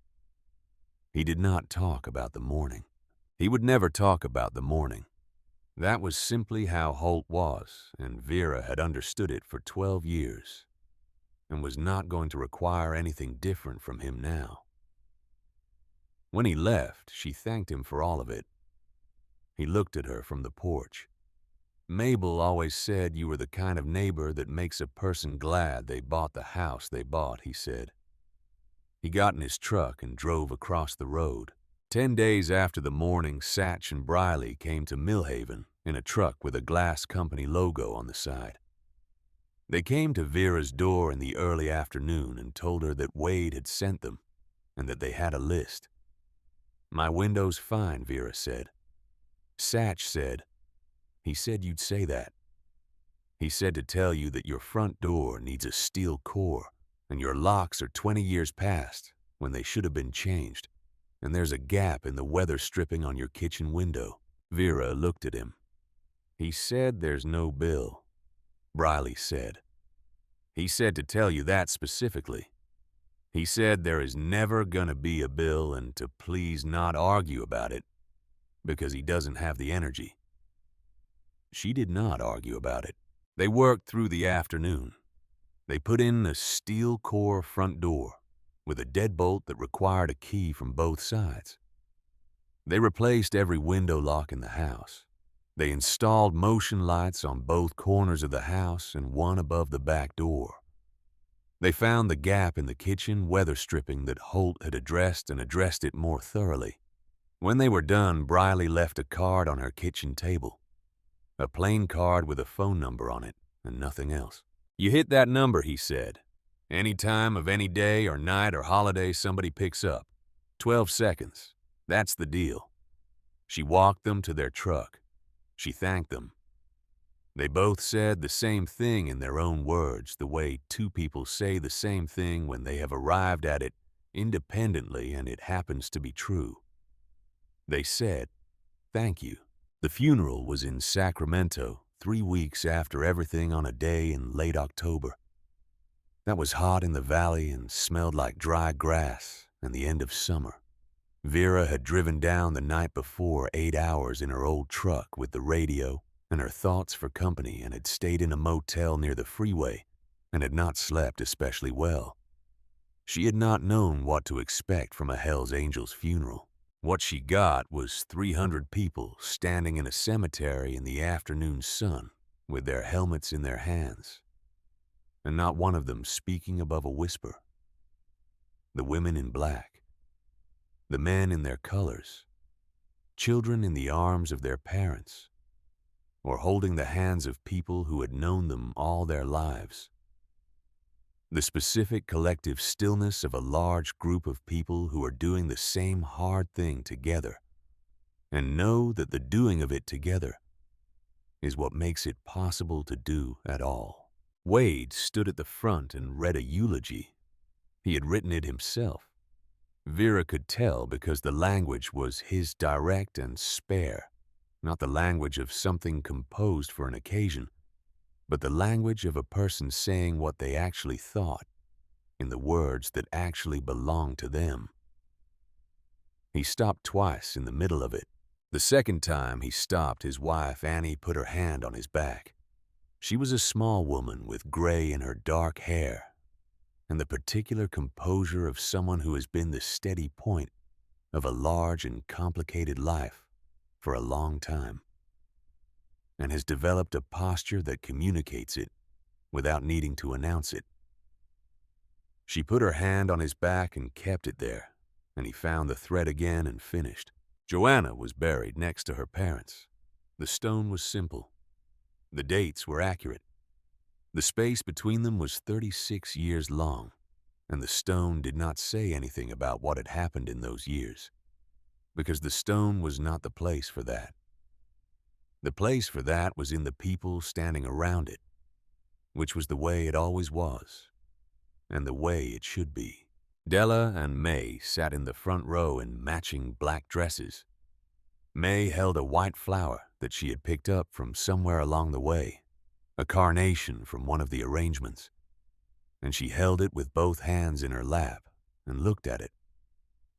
He did not talk about the morning. He would never talk about the morning. That was simply how Holt was, and Vera had understood it for 12 years. And was not going to require anything different from him now. When he left, she thanked him for all of it. He looked at her from the porch. Mabel always said you were the kind of neighbor that makes a person glad they bought the house they bought, he said. He got in his truck and drove across the road. 10 days after the morning, Satch and Briley came to Millhaven in a truck with a Glass Company logo on the side. They came to Vera's door in the early afternoon and told her that Wade had sent them and that they had a list. "My window's fine," Vera said. Satch said, "He said you'd say that. He said to tell you that your front door needs a steel core and your locks are 20 years past when they should have been changed, and there's a gap in the weather stripping on your kitchen window." Vera looked at him. "He said there's no bill," Briley said. "He said to tell you that specifically. He said there is never gonna be a bill and to please not argue about it because he doesn't have the energy." She did not argue about it. They worked through the afternoon. They put in a steel core front door with a deadbolt that required a key from both sides. They replaced every window lock in the house. They installed motion lights on both corners of the house and one above the back door. They found the gap in the kitchen weather stripping that Holt had addressed and addressed it more thoroughly. When they were done, Briley left a card on her kitchen table. A plain card with a phone number on it and nothing else. "You hit that number," he said. "Any time of any day or night or holiday somebody picks up. 12 seconds. That's the deal." She walked them to their truck. She thanked them. They both said the same thing in their own words, the way two people say the same thing when they have arrived at it independently and it happens to be true. They said, "Thank you." The funeral was in Sacramento 3 weeks after everything on a day in late October. That was hot in the valley and smelled like dry grass and the end of summer. Vera had driven down the night before 8 hours in her old truck with the radio and her thoughts for company and had stayed in a motel near the freeway and had not slept especially well. She had not known what to expect from a Hells Angels funeral. What she got was 300 people standing in a cemetery in the afternoon sun with their helmets in their hands, and not one of them speaking above a whisper. The women in black, the men in their colors, children in the arms of their parents, or holding the hands of people who had known them all their lives. The specific collective stillness of a large group of people who are doing the same hard thing together and know that the doing of it together is what makes it possible to do at all. Wade stood at the front and read a eulogy. He had written it himself. Vera could tell because the language was his direct and spare, not the language of something composed for an occasion, but the language of a person saying what they actually thought, in the words that actually belonged to them. He stopped twice in the middle of it. The second time he stopped, his wife, Annie, put her hand on his back. She was a small woman with gray in her dark hair, and the particular composure of someone who has been the steady point of a large and complicated life for a long time, and has developed a posture that communicates it without needing to announce it. She put her hand on his back and kept it there, and he found the thread again and finished. Joanna was buried next to her parents. The stone was simple. The dates were accurate. The space between them was 36 years long, and the stone did not say anything about what had happened in those years, because the stone was not the place for that. The place for that was in the people standing around it, which was the way it always was, and the way it should be. Della and May sat in the front row in matching black dresses. May held a white flower that she had picked up from somewhere along the way, a carnation from one of the arrangements, and she held it with both hands in her lap and looked at it,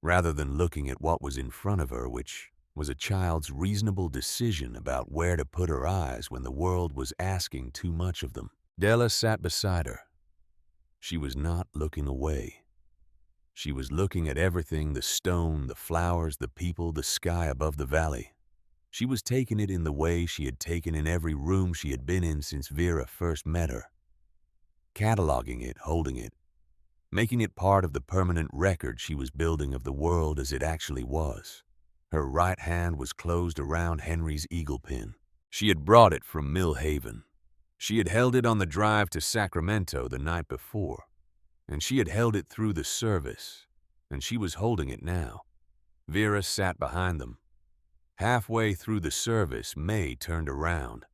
rather than looking at what was in front of her, which was a child's reasonable decision about where to put her eyes when the world was asking too much of them. Della sat beside her. She was not looking away. She was looking at everything, the stone, the flowers, the people, the sky above the valley. She was taking it in the way she had taken in every room she had been in since Vera first met her, cataloging it, holding it, making it part of the permanent record she was building of the world as it actually was. Her right hand was closed around Henry's eagle pin. She had brought it from Mill Haven. She had held it on the drive to Sacramento the night before, and she had held it through the service, and she was holding it now. Vera sat behind them. Halfway through the service, May turned around.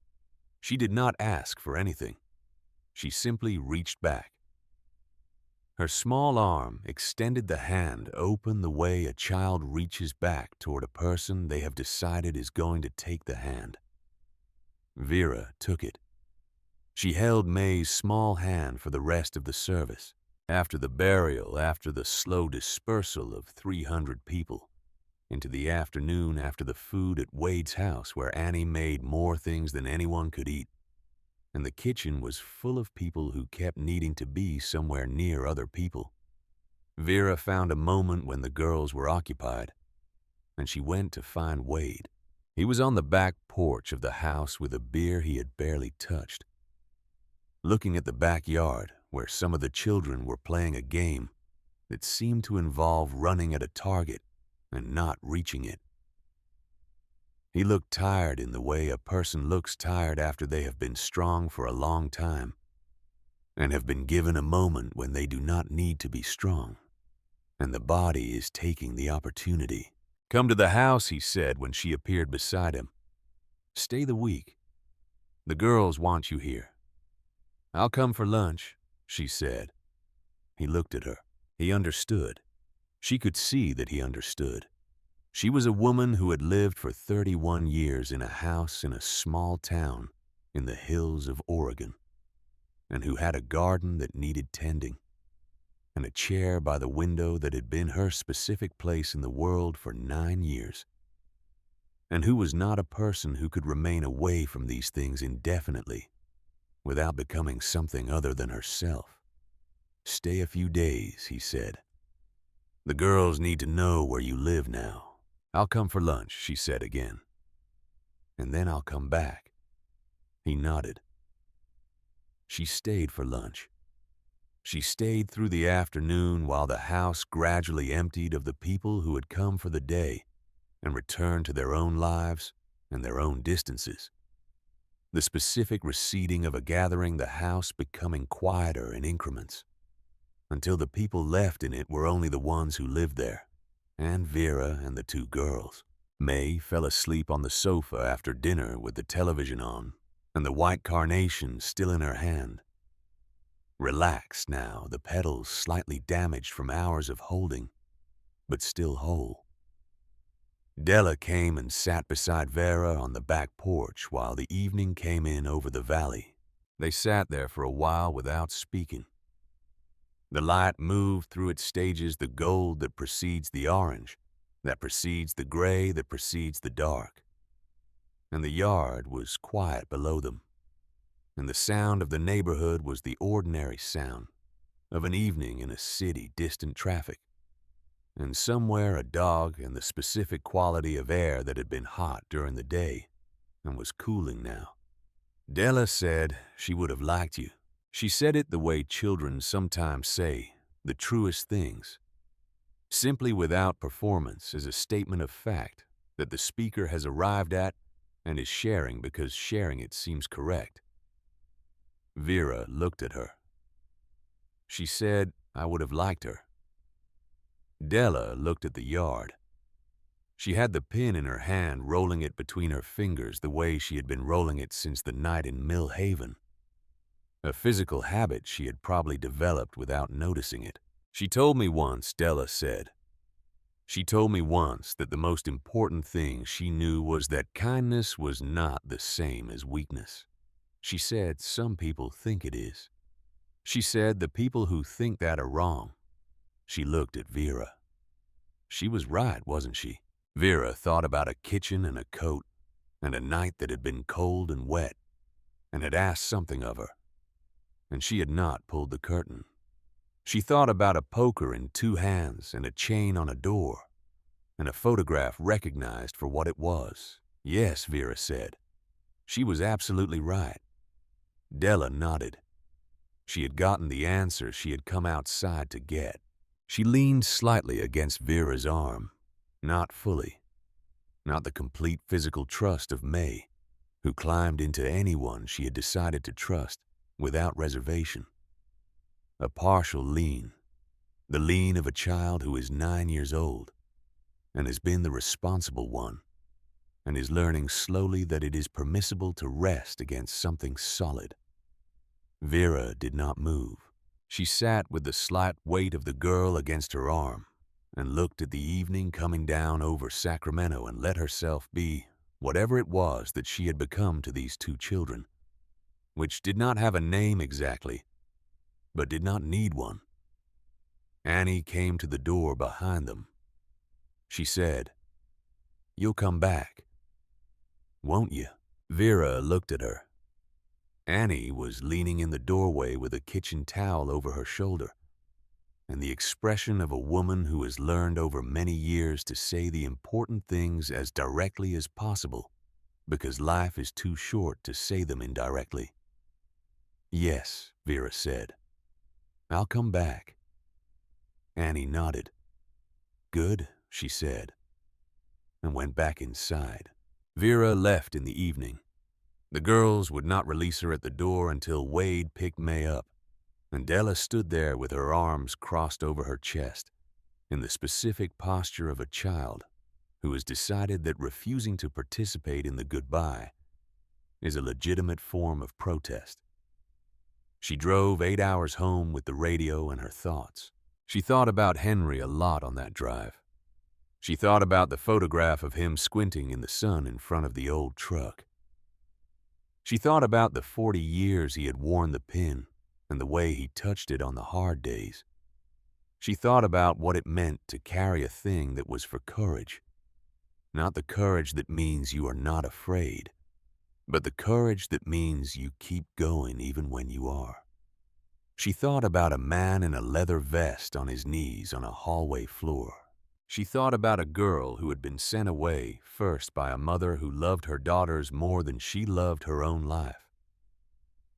She did not ask for anything. She simply reached back. Her small arm extended the hand open the way a child reaches back toward a person they have decided is going to take the hand. Vera took it. She held May's small hand for the rest of the service. After the burial, after the slow dispersal of 300 people, into the afternoon after the food at Wade's house where Annie made more things than anyone could eat, and the kitchen was full of people who kept needing to be somewhere near other people. Vera found a moment when the girls were occupied, and she went to find Wade. He was on the back porch of the house with a beer he had barely touched, looking at the backyard where some of the children were playing a game that seemed to involve running at a target and not reaching it. He looked tired in the way a person looks tired after they have been strong for a long time and have been given a moment when they do not need to be strong, and the body is taking the opportunity. "Come to the house," he said when she appeared beside him. "Stay the week. The girls want you here." "I'll come for lunch," she said. He looked at her. He understood. She could see that he understood. She was a woman who had lived for 31 years in a house in a small town in the hills of Oregon, and who had a garden that needed tending, and a chair by the window that had been her specific place in the world for 9 years, and who was not a person who could remain away from these things indefinitely without becoming something other than herself. "Stay a few days," he said. "The girls need to know where you live now." "I'll come for lunch," she said again. "And then I'll come back." He nodded. She stayed for lunch. She stayed through the afternoon while the house gradually emptied of the people who had come for the day and returned to their own lives and their own distances. The specific receding of a gathering, the house becoming quieter in increments, until the people left in it were only the ones who lived there, and Vera and the 2 girls. May fell asleep on the sofa after dinner with the television on and the white carnation still in her hand. Relaxed now, the petals slightly damaged from hours of holding, but still whole. Della came and sat beside Vera on the back porch while the evening came in over the valley. They sat there for a while without speaking. The light moved through its stages, the gold that precedes the orange, that precedes the gray, that precedes the dark. And the yard was quiet below them, and the sound of the neighborhood was the ordinary sound of an evening in a city, distant traffic, and somewhere a dog and the specific quality of air that had been hot during the day and was cooling now. Della said she would have liked you. She said it the way children sometimes say the truest things, simply without performance, as a statement of fact that the speaker has arrived at and is sharing because sharing it seems correct. Vera looked at her. She said, I would have liked her. Della looked at the yard. She had the pin in her hand, rolling it between her fingers the way she had been rolling it since the night in Mill Haven. A physical habit she had probably developed without noticing it. She told me once, Della said. She told me once that the most important thing she knew was that kindness was not the same as weakness. She said some people think it is. She said the people who think that are wrong. She looked at Vera. She was right, wasn't she? Vera thought about a kitchen and a coat, and a night that had been cold and wet, and had asked something of her, and she had not pulled the curtain. She thought about a poker in 2 hands and a chain on a door, and a photograph recognized for what it was. Yes, Vera said. She was absolutely right. Della nodded. She had gotten the answer she had come outside to get. She leaned slightly against Vera's arm, not fully, not the complete physical trust of May, who climbed into anyone she had decided to trust without reservation. A partial lean, the lean of a child who is 9 years old and has been the responsible one and is learning slowly that it is permissible to rest against something solid. Vera did not move. She sat with the slight weight of the girl against her arm and looked at the evening coming down over Sacramento and let herself be whatever it was that she had become to these 2 children, which did not have a name exactly, but did not need one. Annie came to the door behind them. She said, "You'll come back, won't you?" Vera looked at her. Annie was leaning in the doorway with a kitchen towel over her shoulder, and the expression of a woman who has learned over many years to say the important things as directly as possible, because life is too short to say them indirectly. "Yes," Vera said. "I'll come back." Annie nodded. "Good," she said, and went back inside. Vera left in the evening. The girls would not release her at the door until Wade picked May up, and Della stood there with her arms crossed over her chest, in the specific posture of a child who has decided that refusing to participate in the goodbye is a legitimate form of protest. She drove 8 hours home with the radio and her thoughts. She thought about Henry a lot on that drive. She thought about the photograph of him squinting in the sun in front of the old truck. She thought about the 40 years he had worn the pin and the way he touched it on the hard days. She thought about what it meant to carry a thing that was for courage. Not the courage that means you are not afraid, but the courage that means you keep going even when you are. She thought about a man in a leather vest on his knees on a hallway floor. She thought about a girl who had been sent away first by a mother who loved her daughters more than she loved her own life.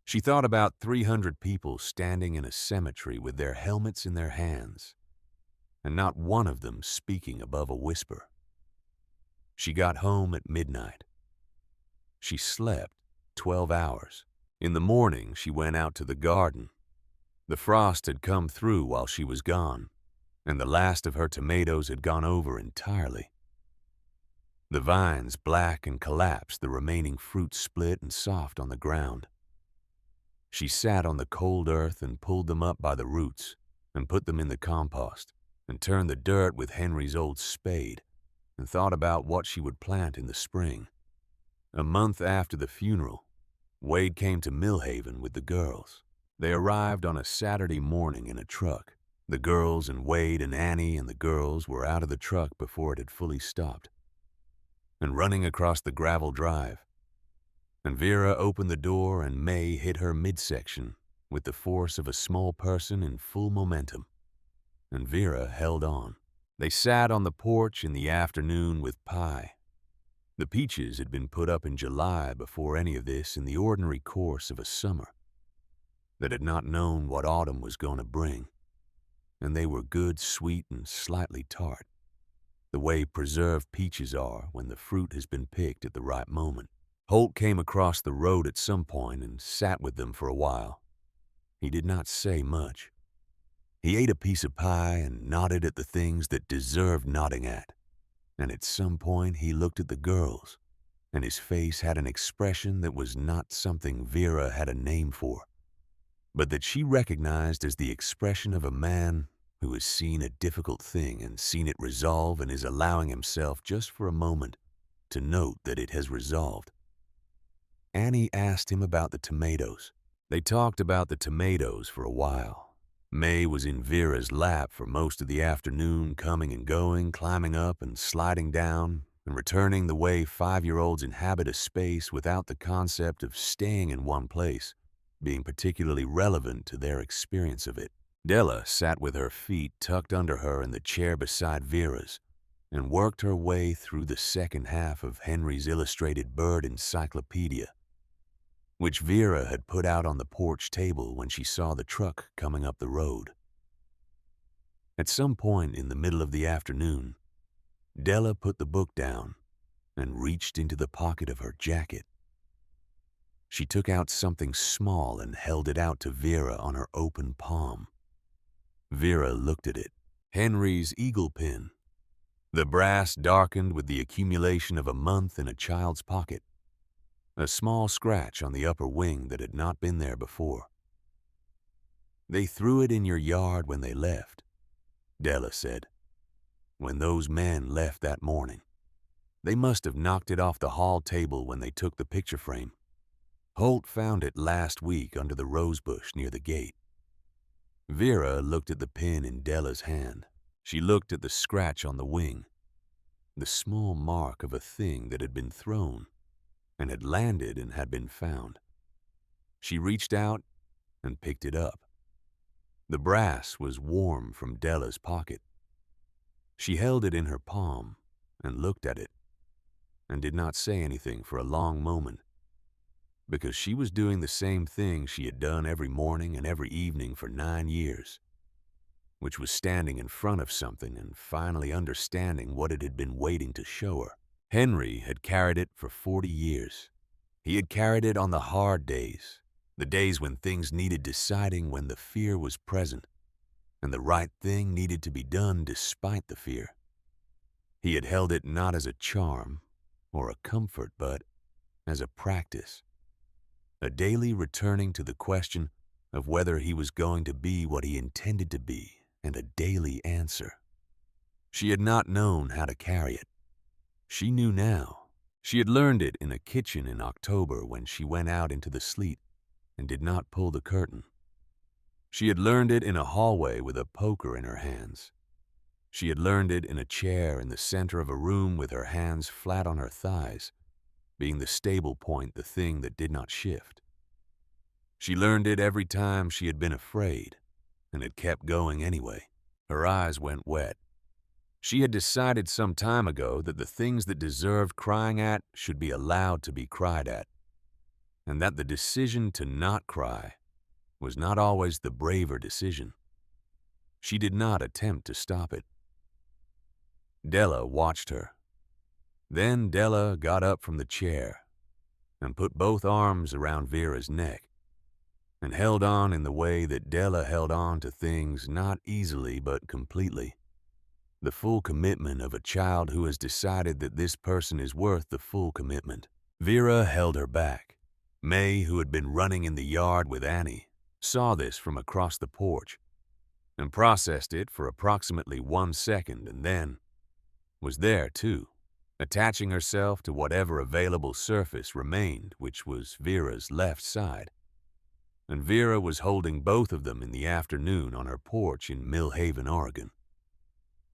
She thought about 300 people standing in a cemetery with their helmets in their hands, and not one of them speaking above a whisper. She got home at midnight. She slept 12 hours. In the morning, she went out to the garden. The frost had come through while she was gone, and the last of her tomatoes had gone over entirely. The vines, black and collapsed, the remaining fruit split and soft on the ground. She sat on the cold earth and pulled them up by the roots and put them in the compost and turned the dirt with Henry's old spade and thought about what she would plant in the spring. A month after the funeral, Wade came to Millhaven with the girls. They arrived on a Saturday morning in a truck. The girls and Wade and Annie and the girls were out of the truck before it had fully stopped and running across the gravel drive. And Vera opened the door and May hit her midsection with the force of a small person in full momentum. And Vera held on. They sat on the porch in the afternoon with pie. The peaches had been put up in July before any of this in the ordinary course of a summer that had not known what autumn was going to bring. And they were good, sweet, and slightly tart, the way preserved peaches are when the fruit has been picked at the right moment. Holt came across the road at some point and sat with them for a while. He did not say much. He ate a piece of pie and nodded at the things that deserved nodding at. And at some point he looked at the girls, and his face had an expression that was not something Vera had a name for, but that she recognized as the expression of a man who has seen a difficult thing and seen it resolve and is allowing himself just for a moment to note that it has resolved. Annie asked him about the tomatoes. They talked about the tomatoes for a while. May was in Vera's lap for most of the afternoon, coming and going, climbing up and sliding down, and returning the way 5-year-olds inhabit a space without the concept of staying in one place being particularly relevant to their experience of it. Della sat with her feet tucked under her in the chair beside Vera's and worked her way through the second half of Henry's Illustrated Bird Encyclopedia, which Vera had put out on the porch table when she saw the truck coming up the road. At some point in the middle of the afternoon, Della put the book down and reached into the pocket of her jacket. She took out something small and held it out to Vera on her open palm. Vera looked at it. Henry's eagle pin. The brass darkened with the accumulation of a month in a child's pocket. A small scratch on the upper wing that had not been there before. "They threw it in your yard when they left," Della said. "When those men left that morning. They must have knocked it off the hall table when they took the picture frame. Holt found it last week under the rosebush near the gate." Vera looked at the pin in Della's hand. She looked at the scratch on the wing, the small mark of a thing that had been thrown and had landed and had been found. She reached out and picked it up. The brass was warm from Della's pocket. She held it in her palm and looked at it and did not say anything for a long moment, because she was doing the same thing she had done every morning and every evening for 9 years, which was standing in front of something and finally understanding what it had been waiting to show her. Henry had carried it for 40 years. He had carried it on the hard days, the days when things needed deciding, when the fear was present, and the right thing needed to be done despite the fear. He had held it not as a charm or a comfort, but as a practice, a daily returning to the question of whether he was going to be what he intended to be, and a daily answer. She had not known how to carry it. She knew now. She had learned it in a kitchen in October when she went out into the sleet and did not pull the curtain. She had learned it in a hallway with a poker in her hands. She had learned it in a chair in the center of a room with her hands flat on her thighs, being the stable point, the thing that did not shift. She learned it every time she had been afraid and had kept going anyway. Her eyes went wet. She had decided some time ago that the things that deserved crying at should be allowed to be cried at, and that the decision to not cry was not always the braver decision. She did not attempt to stop it. Della watched her. Then Della got up from the chair and put both arms around Vera's neck and held on in the way that Della held on to things, not easily but completely. The full commitment of a child who has decided that this person is worth the full commitment. Vera held her back. May, who had been running in the yard with Annie, saw this from across the porch and processed it for approximately 1 second, and then was there too, attaching herself to whatever available surface remained, which was Vera's left side. And Vera was holding both of them in the afternoon on her porch in Mill Haven, Oregon.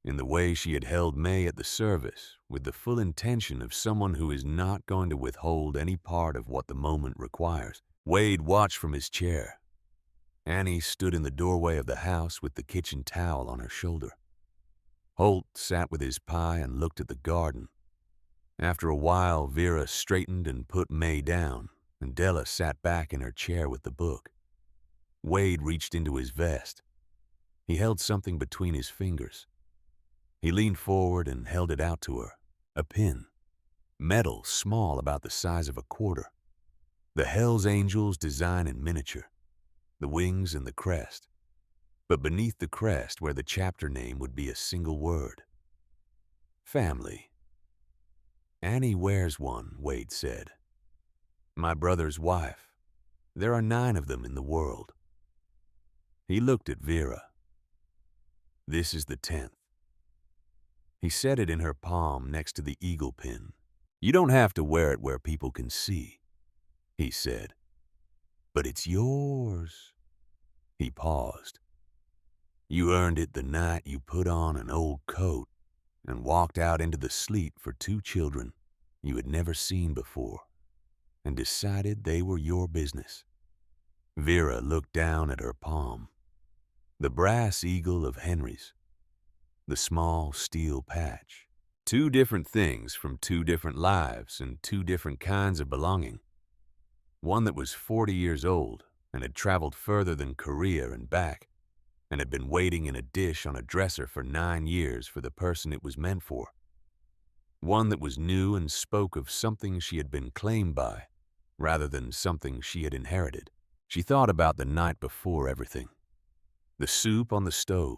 In the way she had held May at the service, with the full intention of someone who is not going to withhold any part of what the moment requires. Wade watched from his chair. Annie stood in the doorway of the house with the kitchen towel on her shoulder. Holt sat with his pie and looked at the garden. After a while, Vera straightened and put May down, and Della sat back in her chair with the book. Wade reached into his vest. He held something between his fingers. He leaned forward and held it out to her, a pin, metal small about the size of a quarter. The Hells Angels design in miniature, the wings and the crest, but beneath the crest where the chapter name would be a single word. Family. Annie wears one, Wade said. My brother's wife. There are 9 of them in the world. He looked at Vera. This is the 10th. He set it in her palm next to the eagle pin. You don't have to wear it where people can see, he said. But it's yours. He paused. You earned it the night you put on an old coat and walked out into the sleet for 2 children you had never seen before and decided they were your business. Vera looked down at her palm. The brass eagle of Henry's. The small steel patch. 2 different things from 2 different lives and 2 different kinds of belonging. One that was 40 years old and had traveled further than Korea and back and had been waiting in a dish on a dresser for 9 years for the person it was meant for. One that was new and spoke of something she had been claimed by rather than something she had inherited. She thought about the night before everything. The soup on the stove,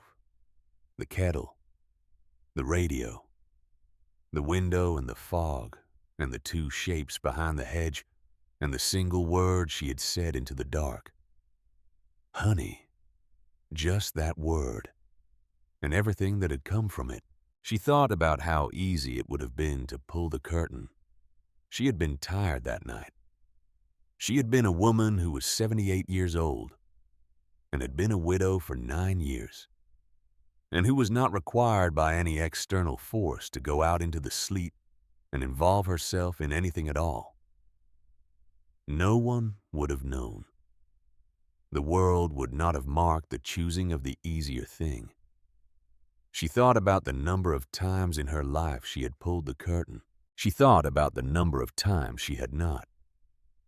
the kettle, the radio, the window and the fog, and the 2 shapes behind the hedge, and the single word she had said into the dark. Honey. Just that word, and everything that had come from it. She thought about how easy it would have been to pull the curtain. She had been tired that night. She had been a woman who was 78 years old, and had been a widow for 9 years. And who was not required by any external force to go out into the sleet and involve herself in anything at all. No one would have known. The world would not have marked the choosing of the easier thing. She thought about the number of times in her life she had pulled the curtain. She thought about the number of times she had not.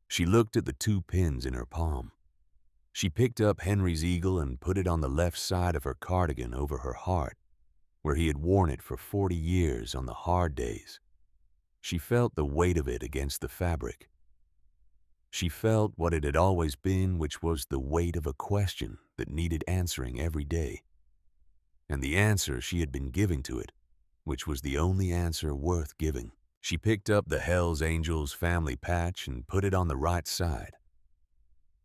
She looked at the 2 pins in her palm. She picked up Henry's eagle and put it on the left side of her cardigan over her heart, where he had worn it for 40 years on the hard days. She felt the weight of it against the fabric. She felt what it had always been, which was the weight of a question that needed answering every day. And the answer she had been giving to it, which was the only answer worth giving. She picked up the Hells Angels family patch and put it on the right side.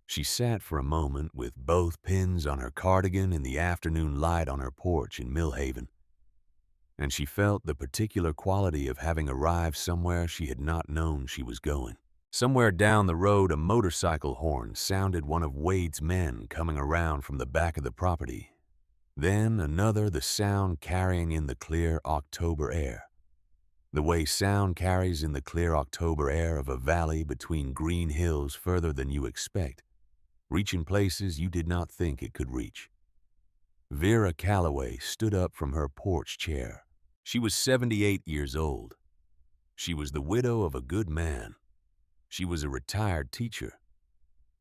She sat for a moment with both pins on her cardigan in the afternoon light on her porch in Mill Haven, and she felt the particular quality of having arrived somewhere she had not known she was going. Somewhere down the road, a motorcycle horn sounded one of Wade's men coming around from the back of the property. Then another, the sound carrying in the clear October air. The way sound carries in the clear October air of a valley between green hills further than you expect, reaching places you did not think it could reach. Vera Calloway stood up from her porch chair. She was 78 years old. She was the widow of a good man. She was a retired teacher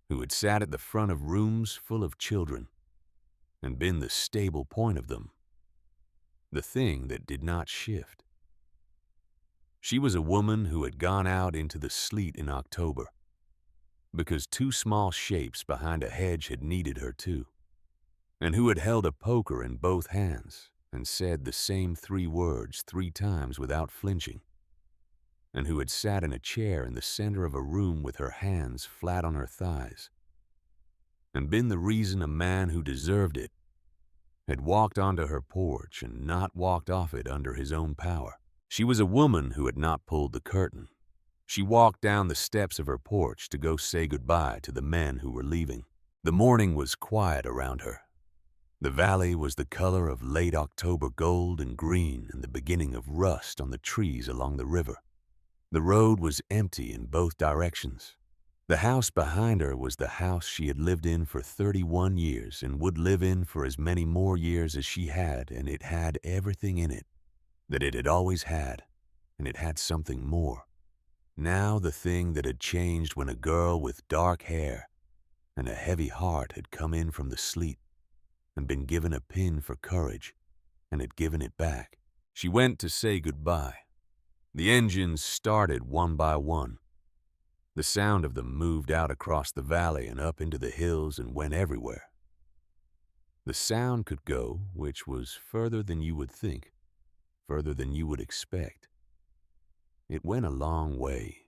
who had sat at the front of rooms full of children and been the stable point of them, the thing that did not shift. She was a woman who had gone out into the sleet in October because 2 small shapes behind a hedge had needed her too, and who had held a poker in both hands and said the same 3 words 3 times without flinching, and who had sat in a chair in the center of a room with her hands flat on her thighs, and been the reason a man who deserved it had walked onto her porch and not walked off it under his own power. She was a woman who had not pulled the curtain. She walked down the steps of her porch to go say goodbye to the men who were leaving. The morning was quiet around her. The valley was the color of late October gold and green and the beginning of rust on the trees along the river. The road was empty in both directions. The house behind her was the house she had lived in for 31 years and would live in for as many more years as she had, and it had everything in it that it had always had, and it had something more. Now the thing that had changed when a girl with dark hair and a heavy heart had come in from the sleet and been given a pin for courage and had given it back. She went to say goodbye. The engines started one by one. The sound of them moved out across the valley and up into the hills and went everywhere. The sound could go, which was further than you would think, further than you would expect. It went a long way.